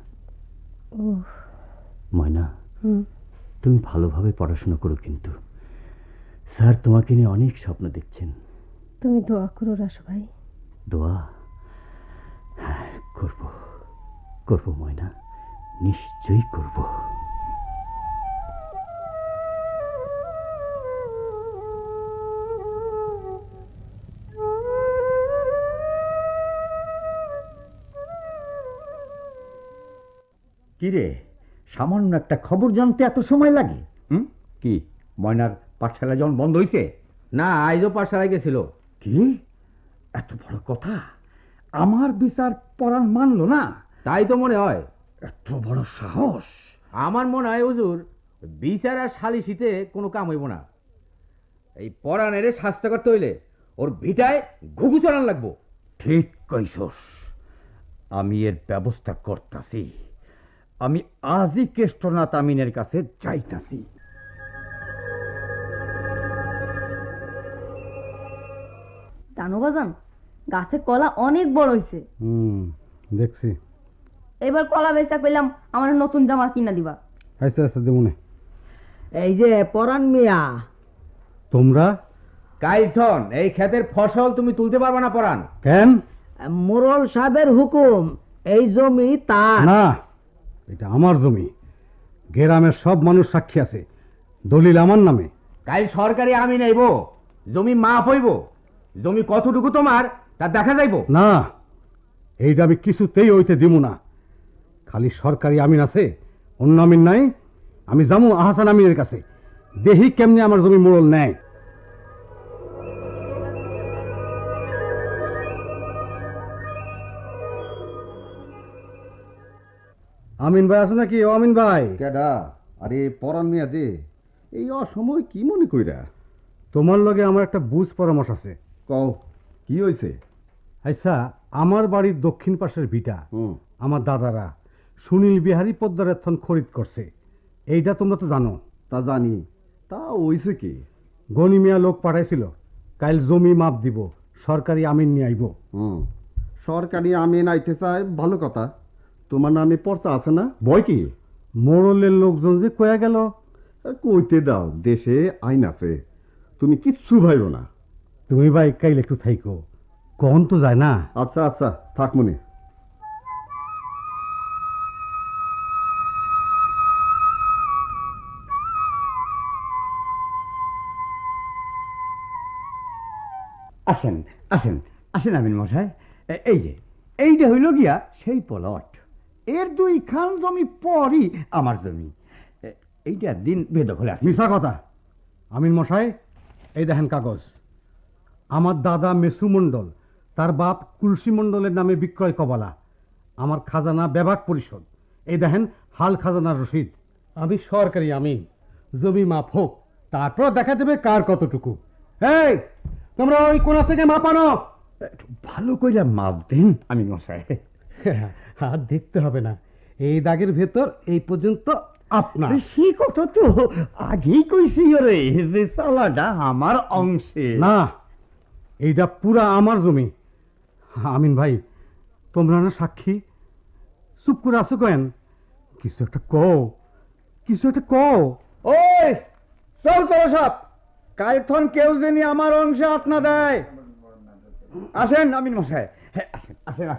Speaker 4: ও
Speaker 11: ময়না, তুমি ভালোভাবে পড়াশোনা করো কিন্তু। স্যার তোমাকে নিয়ে অনেক স্বপ্ন দেখছেন।
Speaker 4: তুমি দোয়া করো রাসু ভাই।
Speaker 11: দোয়া? হ্যাঁ করবো, করবো ময়না, নিশ্চয়ই করবো।
Speaker 8: কিরে, সামান্য একটা খবর জানতে এত সময় লাগে? কি ময়নার পাঠশালা যখন বন্ধ হইছে?
Speaker 13: না, আইজও পাঠশালায় গেছিল।
Speaker 8: কি এত বড় কথা? আমার বিচার পরাণ মানলো না?
Speaker 13: তাই তো মনে হয়।
Speaker 8: এত বড় সাহস!
Speaker 13: আমার মনে হয় হুজুর, বিচার আর সালিশিতে কোনো কাম হইব না। এই পরাণের শাস্তি করতে হইলে ওর ভিটায় ঘুঘু চড়ান লাগবো।
Speaker 8: ঠিক কইছস, আমি এর ব্যবস্থা করতাছি। আমি আজই কেষ্টনাথ আমিনের কাছে যাইতাছি।
Speaker 6: জানো বাজান, গাছে কলা অনেক বড় হইছে।
Speaker 7: দেখছি।
Speaker 6: এবার কলা বেচা কইলাম আমার নতুন জামা কিনা দিবা।
Speaker 7: আচ্ছা আচ্ছা দেবুনে।
Speaker 9: এই যে পরাণ মিয়া,
Speaker 7: তোমরা
Speaker 13: কাইলথন এই ক্ষেতের ফসল তুমি তুলতে পারবা না পরাণ।
Speaker 7: কেন?
Speaker 9: মোরল সাহেবের হুকুম, এই জমি তার
Speaker 7: না, এটা আমার জমি। গ্রামের সব মানুষ সাক্ষী আছে, দলিল আমার নামে।
Speaker 13: কাল সরকারি আমি নেব, জমি মাপ হইব, জমি কতটুকু তোমার তা দেখা যাইব।
Speaker 7: না, এইটা আমি কিছুতেই হইতে দিব না। খালি সরকারি আমিন আছে, অন্য আমিন নাই। আমি যাবো আহসান আমিনের কাছে, দেখি কেমনি আমার জমি মোড়ল নেয়। আমিন ভাই আছে নাকি? ও আমিন ভাই।
Speaker 5: কেডা? আরে পরাণ মিয়া যে, এই অসময় কি মনে কইরা?
Speaker 7: তোমার লগে আমার একটা বুঝ পরামর্শ আছে।
Speaker 5: কও, কি হয়েছে?
Speaker 7: আচ্ছা, আমার বাড়ির দক্ষিণ পাশের ভিটা আমার দাদারা সুনীল বিহারী পদ্মার এথন খরিদ করছে, এইটা তোমরা তো জানো।
Speaker 5: তা জানি, তা হইছে কি?
Speaker 7: গনি মিয়া লোক পাঠাইছিল, কাল জমি মাপ দিব, সরকারি আমিন নিয়ে আইব।
Speaker 5: সরকারি আমিন আইতে চায়, ভালো কথা। তোমার নামে পর্চা আছে না?
Speaker 7: বই কি মোড়লের লোকজন যে কয়া গেল।
Speaker 5: কইতে দাও, দেশে আইন আছে, তুমি কিচ্ছু ভাইব না।
Speaker 7: তুমি ভাই কাইলে একটু থাইকো, কন তো যায় না।
Speaker 5: আচ্ছা আচ্ছা, থাক মনে।
Speaker 8: আসেন আসেন আসেন আমিন মশাই, এই যে এইটা হইল গিয়া সেই প্লট। এর 2 খান জমি পরই আমার জমি। এইটা দিন বেদখলে আছে।
Speaker 7: মিশা কথা। আমিন মশাই, এই দেখেন কাগজ। আমার দাদা মেসু মণ্ডল, তার বাপ কুলসি মণ্ডলের নামে বিক্রয় কবালা। আমার খাজানা বিভাগ পরিষদ। এই দেখেন হাল খাজানার রসিদ। আমি সরকারি আমিন। জমি মাপ হোক, তারপর দেখা দেবে কার কতটুকু। এই তোমরা ওই কোণা থেকে মাপানো।
Speaker 8: ভালো কইরা মাপ দেন আমিন মশাই।
Speaker 7: আর দেখতে হবে না, এই দাগের ভেতর এই পর্যন্ত আপনার।
Speaker 8: সেই কথা তো আগেই কইছি রে, যে সালাটা আমার অংশে।
Speaker 7: না, এইটা পুরা আমার জমি। আমিন ভাই, তোমরা না সাক্ষী, চুপ করে আছো কেন? কিছু একটা কও, কিছু একটা কও।
Speaker 8: ওই চল তোর সব, কালক্ষণ কেউ জানি আমার অংশে হাত না দেয়। আসেন আমিন মশাই, আসেন আসেন।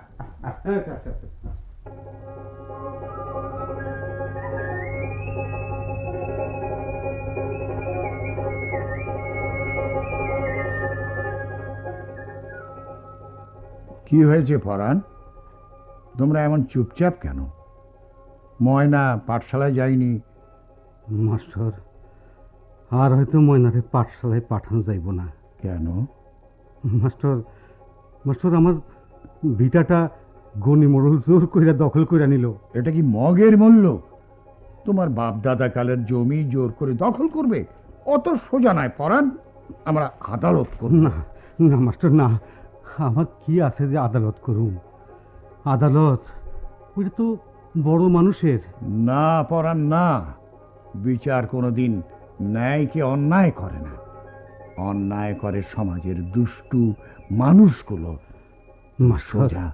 Speaker 3: কি হয়েছে পরাণ? তোমরা এমন চুপচাপ কেন? ময়না পাঠশালায় যায়নি?
Speaker 7: মাস্টার, আর হয়তো ময়নারে পাঠশালায় পাঠানো যাইব না।
Speaker 3: কেন?
Speaker 7: মাস্টার, মাস্টার আমার ভিটাটা গনি মোড়ল জোর কইরা দখল কইরা নিল।
Speaker 3: এটা কি মগের মূল্য? তোমার বাপ দাদা কালের জমি জোর করে দখল করবে? অত সোজা নয় পরাণ। আমরা আদালত করব।
Speaker 7: না না মাস্টার, না। আমার কি আছে যে আদালত করুম? আদালত ওইটা তো বড় মানুষের।
Speaker 3: না পরাণ, না। বিচার কোনোদিন ন্যায়কে অন্যায় করে না, অন্যায় করে সমাজের দুষ্টু মানুষগুলো। সোজা,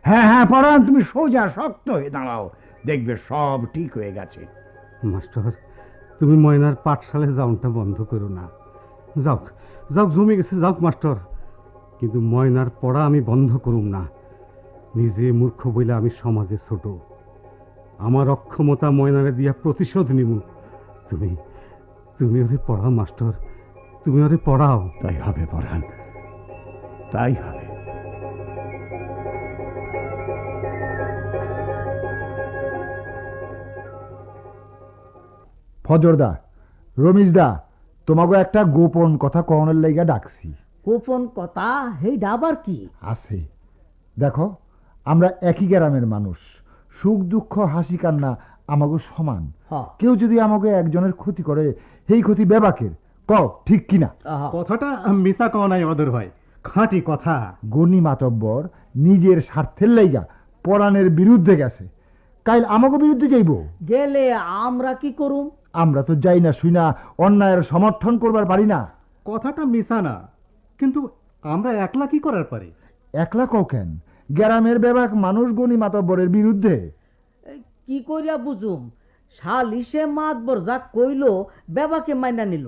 Speaker 3: হ্যাঁ হ্যাঁ পরাণ, তুমি সোজা শক্ত হয়ে দাঁড়াও, দেখবে সব ঠিক হয়ে গেছে।
Speaker 7: মাস্টার, তুমি ময়নার পাঠশালায় যাওনটা বন্ধ করো না। যাও যাও, জমে গেছে যাও মাস্টার, কিন্তু ময়নার পড়া আমি বন্ধ করুম না। নিজে মূর্খ বইলে আমি সমাজে ছোট। আমার অক্ষমতা ময়নারে দিয়া প্রতিশোধ নিব। তুমি তুমি ওরে পড়াও মাস্টার, তুমি ওরে পড়াও।
Speaker 3: তাই হবে পরাণ, তাই হবে।
Speaker 5: ফজরদা, রমিজদা, তোমাকে একটা গোপন কথা কওনের লাইগা ডাকছি।
Speaker 9: গোপন কথা? হেইডা আবার কি?
Speaker 5: আছে, দেখো, আমরা একই গ্রামের মানুষ। সুখ দুঃখ হাসি কান্না আমাকে সমান। কেউ যদি আমাকে একজনের ক্ষতি করে, সেই ক্ষতি বেবাকের। কও ঠিক কিনা?
Speaker 7: কথাটা মিছা কও নাই অদর ভাই, খাঁটি কথা।
Speaker 5: গনি মাতব্বর নিজের স্বার্থের লাইগা পরাণের বিরুদ্ধে গেছে, কাল আমাকে বিরুদ্ধে যাইব।
Speaker 9: গেলে আমরা কি করুম?
Speaker 5: আমরা তো যাই না শুই না অন্যায়ের সমর্থন করবার পারি না।
Speaker 7: কথাটা মিছা না, কিন্তু আমরা একলা কি করার পারি?
Speaker 5: একলা কও কেন? গ্রামের বেবাক মানুষ গনি মাতব্বরের বিরুদ্ধে।
Speaker 9: কি করিয়া বুঝুম? সালিশে মাতবর যা কইলো বেবাকে মাইনা নিল,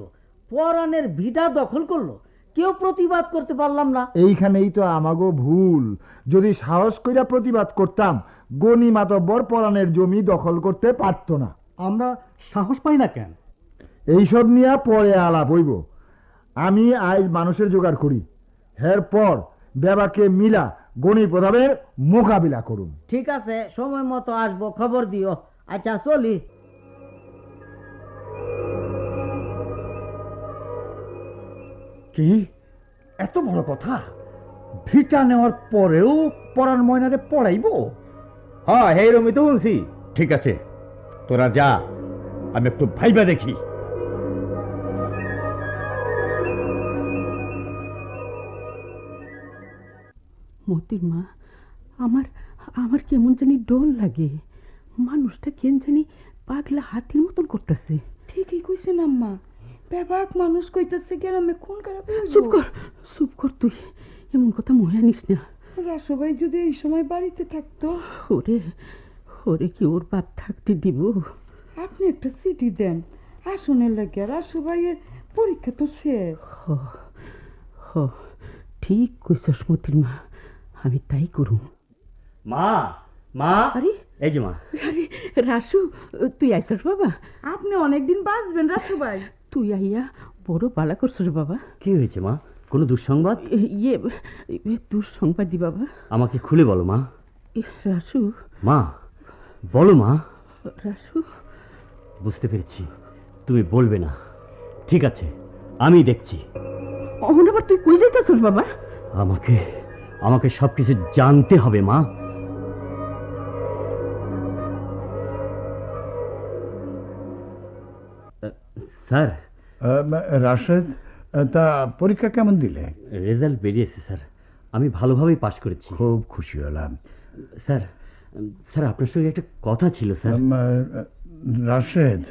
Speaker 9: পরাণের ভিটা দখল করলো, কেউ প্রতিবাদ করতে পারলাম না।
Speaker 5: এইখানেই তো আমাগো ভুল। যদি সাহস কইরা প্রতিবাদ করতাম, গনি মাতব্বর পরাণের জমি দখল করতে পারত না।
Speaker 7: আমরা সাহস পাই না কেন?
Speaker 5: এইসব নিয়ে পরে আলাপ হইব। আমি আজ মানুষের জোগাড় করি, এরপর বেবাকে মিলা গনি প্রতাপের মোকাবিলা করুন।
Speaker 9: ঠিক আছে, সময় মতো আসবো, খবর দিও। আচ্ছা চলি।
Speaker 8: কি এত বড় কথা? ভিটা নেওয়ার পরেও পরাণ ময়নারে পড়াইব?
Speaker 13: হ্যাঁ, এইরকমই তো বলছি।
Speaker 8: ঠিক আছে, তোরা যা, আমি একটু ভাইবা দেখি।
Speaker 12: মতির মা, আমার আমার কেমন জানি ডর লাগে। মানুষটা কেন জানি পাগলা হাতির মতন করতেছে।
Speaker 6: ঠিকই কইছেন আম্মা, বেবাক মানুষ কইতাছে গ্রামে খুন খারাপ।
Speaker 12: চুপ কর, চুপ কর তুই, এমন কথা মুহে আনিস না।
Speaker 14: রাসুভাই যদি এই সময় বাড়িতে থাকতো।
Speaker 12: ওরে ওরে কি ওর বাপ থাকতে দিব?
Speaker 14: আপনি একটা চিঠি দেন আসনের লাগে, রাসুভাইয়ের পরীক্ষা তো শেষ।
Speaker 12: ঠিক কইছস মতির মা, আমি তাই করুম।
Speaker 11: মা মা,
Speaker 12: আরে
Speaker 11: এই যে মা।
Speaker 12: আরে রাসু, তুই আইসস বাবা?
Speaker 14: আপনি অনেকদিন বাঁচবেন রাসুভাই।
Speaker 12: তুই আইয়া বড় বালা করছস বাবা।
Speaker 11: কি হয়েছে মা? কোনো দুঃসংবাদ?
Speaker 12: ইয়ে দুঃসংবাদই বাবা।
Speaker 11: আমাকে খুলে বলো মা।
Speaker 12: রাসু।
Speaker 11: মা বলো মা।
Speaker 12: রাসু,
Speaker 11: বুঝতে পেরেছি তুমি বলবে না, ঠিক আছে আমি দেখছি।
Speaker 12: অমন আবার তুই কই যাইতাছস বাবা?
Speaker 11: আমাকে আমাকে সবকিছু জানতে হবে মা। স্যার।
Speaker 3: রাশেদ, তা পরীক্ষা কেমন দিলে?
Speaker 11: রেজাল্ট বেরিয়েছে স্যার, আমি ভালোভাবেই পাশ করেছি।
Speaker 3: খুব খুশি হলাম
Speaker 11: স্যার। স্যার আপনার সঙ্গে একটা কথা ছিল স্যার।
Speaker 3: রাশেদ,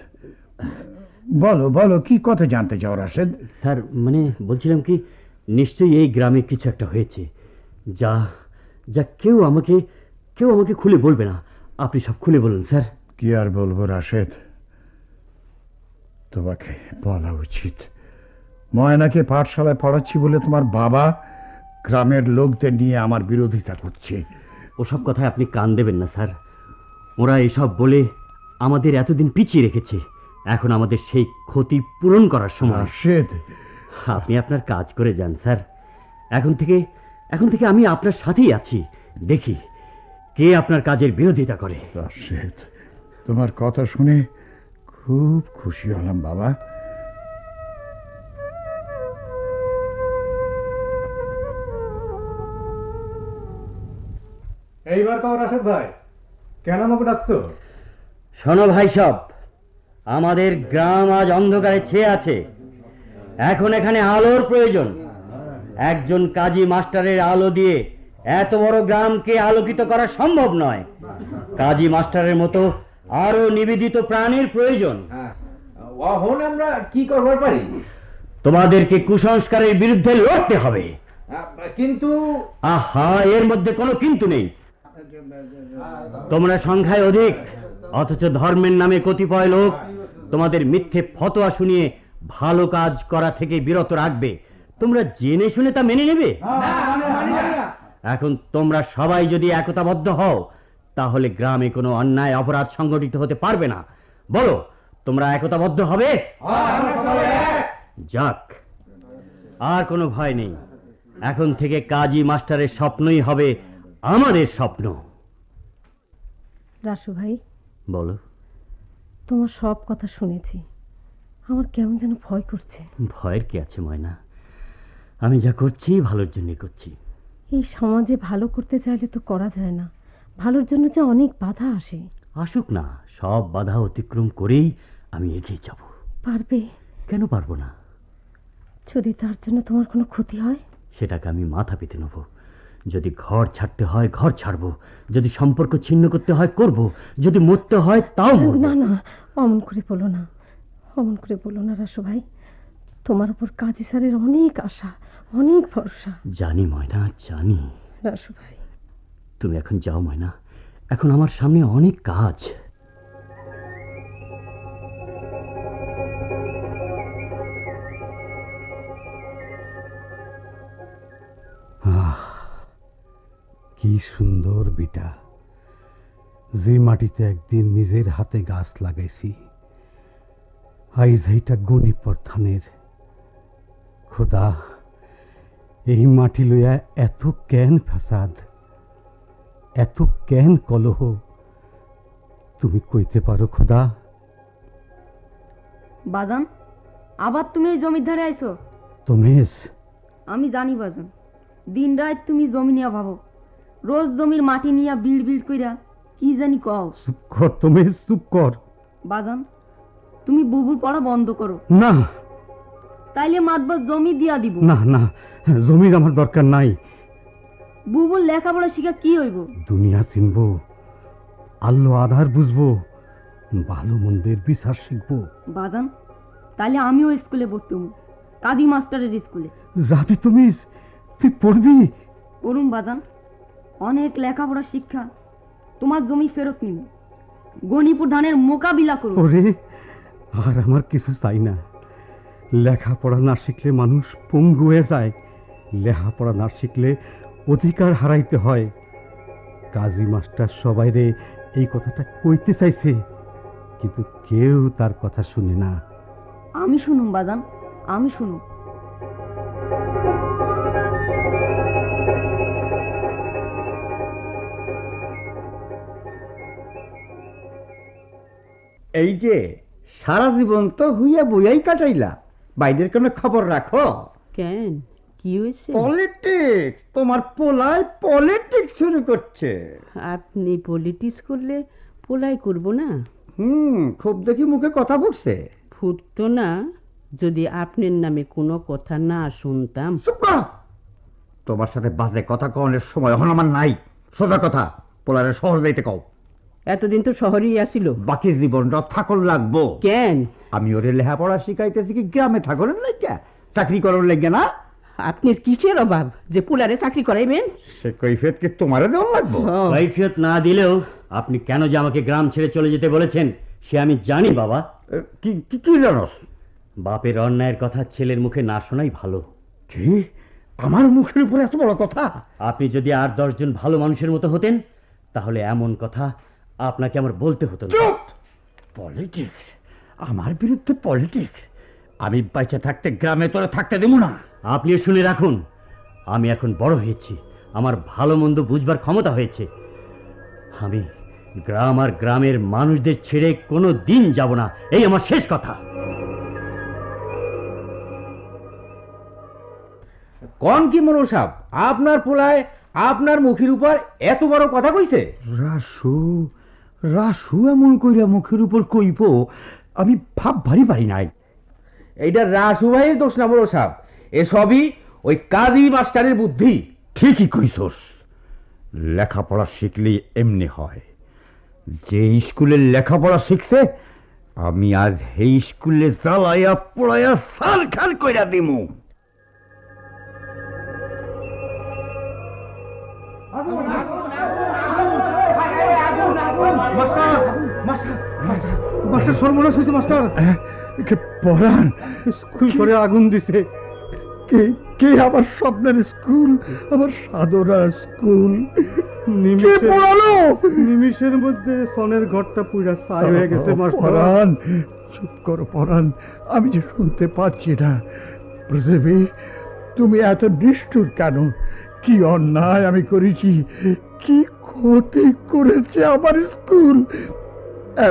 Speaker 3: বলো বলো, কি কথা জানতে চাও রাশেদ?
Speaker 11: স্যার মানে বলছিলাম কি, নিশ্চয়ই এই গ্রামে কিছু একটা হয়েছে যা যা কেউ আমাকে খুলে বলবে না। আপনি সব খুলে বলুন স্যার।
Speaker 3: কি আর বলবো রাশেদ, তোমাকে বলা উচিত। ময়নাকে পাঠশালায় পড়াচ্ছি বলে তোমার বাবা গ্রামের লোকদের নিয়ে আমার বিরোধিতা করছে।
Speaker 11: ওসব কথায় আপনি কান দেবেন না স্যার। ওরা এসব বলে আমাদের এতদিন পিছিয়ে রেখেছে, এখন আমাদের সেই ক্ষতি পূরণ করার সময়।
Speaker 3: রাশেদ,
Speaker 11: আপনি আপনার কাজ করে যান স্যার। এখন থেকে আমি আপনার সাথেই আছি, দেখি কে আপনার কাজের বিরোধিতা করে।
Speaker 3: রাশেদ, তোমার কথা শুনে খুব খুশি হলাম বাবা।
Speaker 7: এইবার কও রাশেদ ভাই, কেন আমাকে ডাকছো?
Speaker 11: শোনো ভাই সব, আমাদের গ্রাম আজ অন্ধকারে ছেয়ে আছে। এখন এখানে আলোর প্রয়োজন। একজন কাজী মাস্টারের আলো দিয়ে এত বড় গ্রামকে আলোকিত করা সম্ভব নয়। কাজী মাস্টারের মতো আরো নিবেদিত প্রাণীর প্রয়োজন।
Speaker 13: এখন আমরা কি করবার পারি?
Speaker 11: তোমাদেরকে কুসংস্কারের বিরুদ্ধে লড়তে হবে।
Speaker 13: কিন্তু
Speaker 11: আহা, এর মধ্যে কোনো কিন্তু নেই। তোমরা সংখ্যায় অধিক, অথচ ধর্মের নামে কতিপয় লোক তোমাদের মিথ্যে ফতোয়া শুনিয়ে ভালো কাজ করা থেকে বিরত রাখবে। তোমরা জেনে শুনে তা মেনে নেবে? এখন তোমরা সবাই যদি একতাবদ্ধ হও, তাহলে গ্রামে কোনো অন্যায় অপরাধ সংগঠিত হতে পারবে না। বলো, তোমরা একতাবদ্ধ হবে? যাক, আর কোনো ভয় নেই। এখন থেকে কাজী মাস্টারের স্বপ্নই হবে আমাদের স্বপ্ন।
Speaker 6: রাসু ভাই,
Speaker 11: বলো।
Speaker 6: তোমার সব কথা শুনেছি, আমার কেমন যেন ভয় করছে।
Speaker 11: ভয়ের কি আছে ময়না? আমি যা করছি ভালোর জন্য করছি।
Speaker 6: এই সমাজে ভালো করতে চাইলে তো করা যায় না, ভালোর জন্য যে অনেক বাধা আসে।
Speaker 11: আসুক না, সব বাধা অতিক্রম করেই আমি এগিয়ে যাব।
Speaker 6: পারবে?
Speaker 11: কেন পারবো না?
Speaker 6: যদি তার জন্য তোমার কোনো ক্ষতি হয়?
Speaker 11: সেটাকে আমি মাথা পেতে নেব। যদি ঘর ছাড়তে হয় ঘর ছাড়বো, যদি সম্পর্ক ছিন্ন করতে হয় করব, যদি মরতে হয় তাও মরব।
Speaker 6: না না, অমন করে বলো না, অমন করে বলো না রাসু ভাই। তোমার উপর কাজী স্যারের অনেক আশা, অনেক ভরসা।
Speaker 11: জানি ময়না, জানি।
Speaker 6: রাসু ভাই,
Speaker 11: তুমি এখন যাও ময়না, এখন আমার সামনে অনেক কাজ।
Speaker 7: কি সুন্দর বিটা, যে মাটিতে একদিন নিজের হাতে গাছ লাগাইছি, আইজ এইটা গনি প্রধানের। খোদা, এই মাটি লইয়া এত কেন ফাসাদ, এত কেন কলহ, তুমি কইতে পারো খোদা?
Speaker 15: বাজান, আবার তুমি এই জমির ধারে আইছো?
Speaker 7: তোমেশ,
Speaker 15: আমি জানি বাজান, দিন রাত তুমি জমি নিয়া ভাবো, রোজ জমির মাটি নিয়া বিড় বিড় কইরা কি জানি কও।
Speaker 7: চুপ কর তোমেশ, চুপ কর।
Speaker 15: বাজান, তুমি বুবুর পড়া বন্ধ করো।
Speaker 7: না,
Speaker 15: তাইলে মাতবার জমি দিয়া দিব।
Speaker 7: না না, জমির আমার দরকার নাই।
Speaker 15: বুবুর লেখাপড়া শিখা কি হইব?
Speaker 7: দুনিয়া চিনবো, আল্লো আধার বুঝবো, ভালো মন্দের বিচার শিখবো।
Speaker 15: বাজান, তাইলে আমিও স্কুলে ভর্তি হব, কাজী মাস্টারের স্কুলে।
Speaker 7: যাবি তুমি? তুই পড়বি?
Speaker 15: পড়ুম বাজান, অনেক লেখাপড়া শিক্ষা, তোমার জমি ফেরত নিব, গণিপুর ধানের মোকাবিলা করব।
Speaker 7: ওরে, আর আমার কিছু চাই না। লেখাপড়া না শিখলে মানুষ পঙ্গু হয়ে যায়, লেখাপড়া না শিখলে অধিকার হারাইতে হয়। কাজী মাস্টার সবাইরে এই কথাটা কইতে চাইছে, কিন্তু কেউ তার কথা শুনে না।
Speaker 15: আমি শুনুম বাজান, আমি শুনুম।
Speaker 8: এই যে সারা জীবন তো হুইয়া বইয়াই কাটাইলা, বাইরের কোনো খবর রাখো?
Speaker 12: কেন, কি হয়েছে?
Speaker 8: পলিটিক্স, তোমার পোলায় পলিটিক্স শুরু করছে।
Speaker 12: আপনি পলিটিক্স করলে পোলাই করব না?
Speaker 8: খুব দেখি মুখে কথা ফুটছে।
Speaker 12: ফুটতো না যদি আপনার নামে কোনো কথা না শুনতাম।
Speaker 8: তোমার সাথে বাজে কথা কনের সময় এখন আমার নাই। সোজা কথা, পোলারে শহর যাইতে কও।
Speaker 12: এতদিন তো শহরেই আসিল,
Speaker 8: বাকি জীবনটা থাকল লাগবো।
Speaker 12: কেন?
Speaker 8: আমি ওরে লেখাপড়া শিখাইতেছি কি গ্রামে থাকলেন লাগিয়া, চাকরি করার লাগে না?
Speaker 12: আপনার কিসের অভাব যে পোলারে চাকরি করাইবেন?
Speaker 8: সে কৈফিয়ত কি তোমারে দেওয়া লাগবো?
Speaker 11: কৈফিয়ত না দিলেও আপনি কেন যে আমাকে গ্রাম ছেড়ে চলে যেতে বলেছেন সে আমি জানি বাবা।
Speaker 8: কি জানোস?
Speaker 11: বাপের অন্যায়ের কথা ছেলের মুখে না শোনাই ভালো।
Speaker 8: কি আমার মুখের উপরে এত বড় কথা?
Speaker 11: আপনি যদি আর 10 জন ভালো মানুষের মতো হতেন তাহলে এমন কথা আপনাকে আমার বলতে হতো না।
Speaker 8: পলিটিক্স, আমার বিরুদ্ধে পলিটিক্স? আমি বাইচে থাকতে গ্রামে তোরা থাকতে দেব না।
Speaker 11: আপনিও শুনে রাখুন, আমি এখন বড় হয়েছি, আমার ভালো মন্দ বুঝবার ক্ষমতা হয়েছে। আমি গ্রাম আর গ্রামের মানুষদের ছেড়ে কোনো দিন যাব না, এই আমার শেষ কথা।
Speaker 13: কোন কি মোড়ল সাহেব, আপনার পোলায় আপনার মুখের উপর এত বড় কথা কইছে?
Speaker 8: রাসু রাসু এমন কইরা মুখের উপর কইব আমি ভাব ভারী পারি নাই।
Speaker 13: এইটা রাসু ভাইয়ের দোষ না মোড়ল সাহেব, এসবই ওই কাজী মাস্টারের বুদ্ধি।
Speaker 8: ঠিকই কইছস, লেখাপড়া শিখলে এমনি হয়। যে স্কুলে লেখাপড়া শিখছে আমি আজ এই স্কুলে জ্বালাইয়া পোড়াইয়া সারখার কইরা দিমু।
Speaker 7: মাস্টার সর্বনাশ হয়েছে মাস্টার।
Speaker 5: পড়ান
Speaker 7: স্কুল করে আগুন দিছে।
Speaker 5: কে আমার স্বপ্নের স্কুল, আমার সাধনার স্কুল
Speaker 7: নিমিষের মধ্যে সনের ঘরটা পুরা ছাই হয়ে গেছে।
Speaker 5: পরান চুপ করো পরান, আমি যে শুনতে পাচ্ছি না। পৃথিবী, তুমি এত নিষ্ঠুর কেন? কি অন্যায় আমি করেছি, কি ক্ষতি করেছে আমার স্কুল?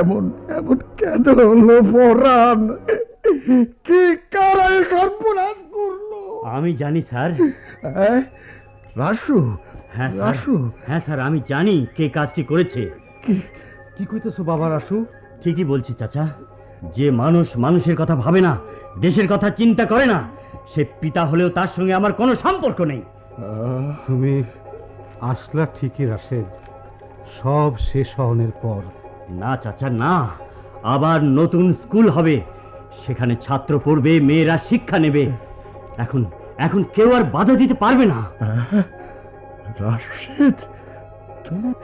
Speaker 5: এমন এমন কেন হলো পরান? কি কারায় সর্বনাশ করলো?
Speaker 11: আমি জানি স্যার।
Speaker 5: রাসু?
Speaker 11: হ্যাঁ রাসু। হ্যাঁ স্যার, আমি জানি কে কাজটি করেছে।
Speaker 7: কি কইতেছো বাবা রাসু?
Speaker 11: ঠিকই বলছি চাচা, যে মানুষ মানুষের কথা ভাবে না, দেশের কথা চিন্তা করে না, সে পিতা হলেও তার সঙ্গে আমার কোনো সম্পর্ক নেই।
Speaker 7: তুমি আসলা ঠিকই রাশেদ, সব শেষ হওয়ার পর।
Speaker 11: না চাচা না, আবার নতুন স্কুল হবে, সেখানে ছাত্র পড়বে, মেয়েরা শিক্ষা নেবে। এখন এখন কেউ আর বাধা দিতে পারবে না।
Speaker 5: রাশেদ?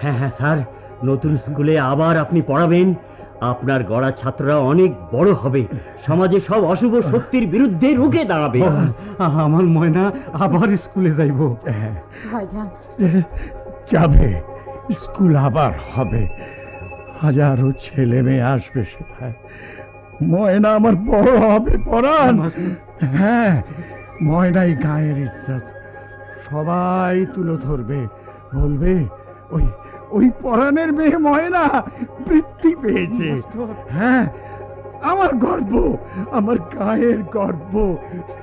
Speaker 11: হ্যাঁ হ্যাঁ স্যার, নতুন স্কুলে আবার আপনি পড়াবেন, আপনার গড়া ছাত্ররা অনেক বড় হবে, সমাজে সব অশুভ শক্তির বিরুদ্ধে রুখে দাঁড়াবে।
Speaker 7: আমার ময়না আবার স্কুলে যাইব।
Speaker 5: যাবে, স্কুল আবার হবে, হাজারো ছেলে মেয়ে আসবে সেটাই। ময়না আমার বড় হবে পরান। হ্যাঁ, ময়নাই গায়ের ইজ্জত, সবাই তুলে ধরবে, বলবে ওই ওই পরানের মেয়ে ময়না বৃত্তি পেয়েছে। হ্যাঁ, আমার গর্ব, আমার গায়ের গর্ব,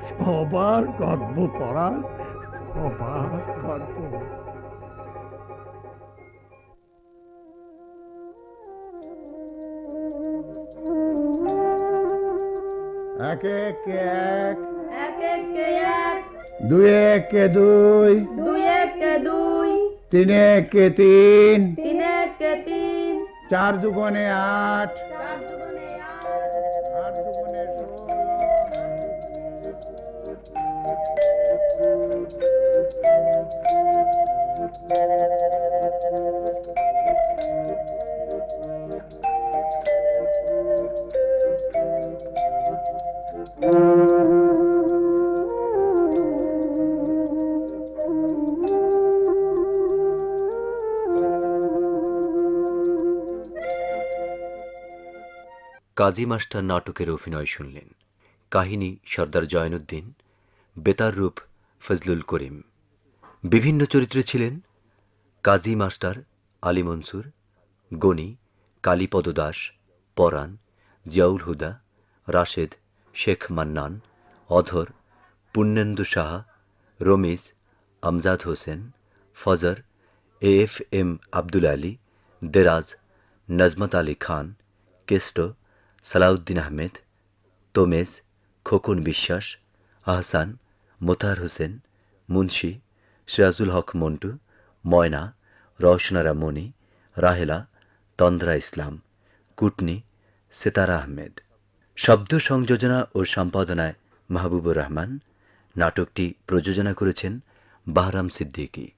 Speaker 5: সবার গর্ব পরান, সবার গর্ব। একে একে এক,
Speaker 15: একে একে এক,
Speaker 5: দুই একে দুই,
Speaker 15: দুই একে দুই,
Speaker 5: তিন একে তিন,
Speaker 15: তিন একে তিন,
Speaker 5: চার দুগুণে আট,
Speaker 15: চার দুগুণে আট,
Speaker 5: আট দুগুণে 16।
Speaker 1: কাজী মাস্টার নাটকের অভিনয় শুনলেন। কাহিনী সর্দার জয়নুদ্দিন, বেতার রূপ ফজলুল করিম। বিভিন্ন চরিত্রে ছিলেন কাজী মাস্টার আলী মনসুর, গনি কালীপদ দাস, পরাণ জিয়াউল হুদা, রাশেদ শেখ মান্নান, অধর পুণ্যেন্দু সাহা, রমিজ আমজাদ হোসেন, ফজর AFM আব্দুল আলী, দেরাজ নজমত আলী খান, কেষ্ট সালাউদ্দিন আহমেদ, তোমেজ খোকন বিশ্বাস, আহসান মোতাহার হোসেন, মুন্সি সিরাজুল হক মন্টু, ময়না রওশনারা মনি, রাহেলা তন্দ্রা ইসলাম, কুটনি সেতারা আহমেদ। শব্দ সংযোজনা ও সম্পাদনায় মাহবুবুর রহমান। নাটকটি প্রযোজনা করেছেন বাহরাম সিদ্দিকী।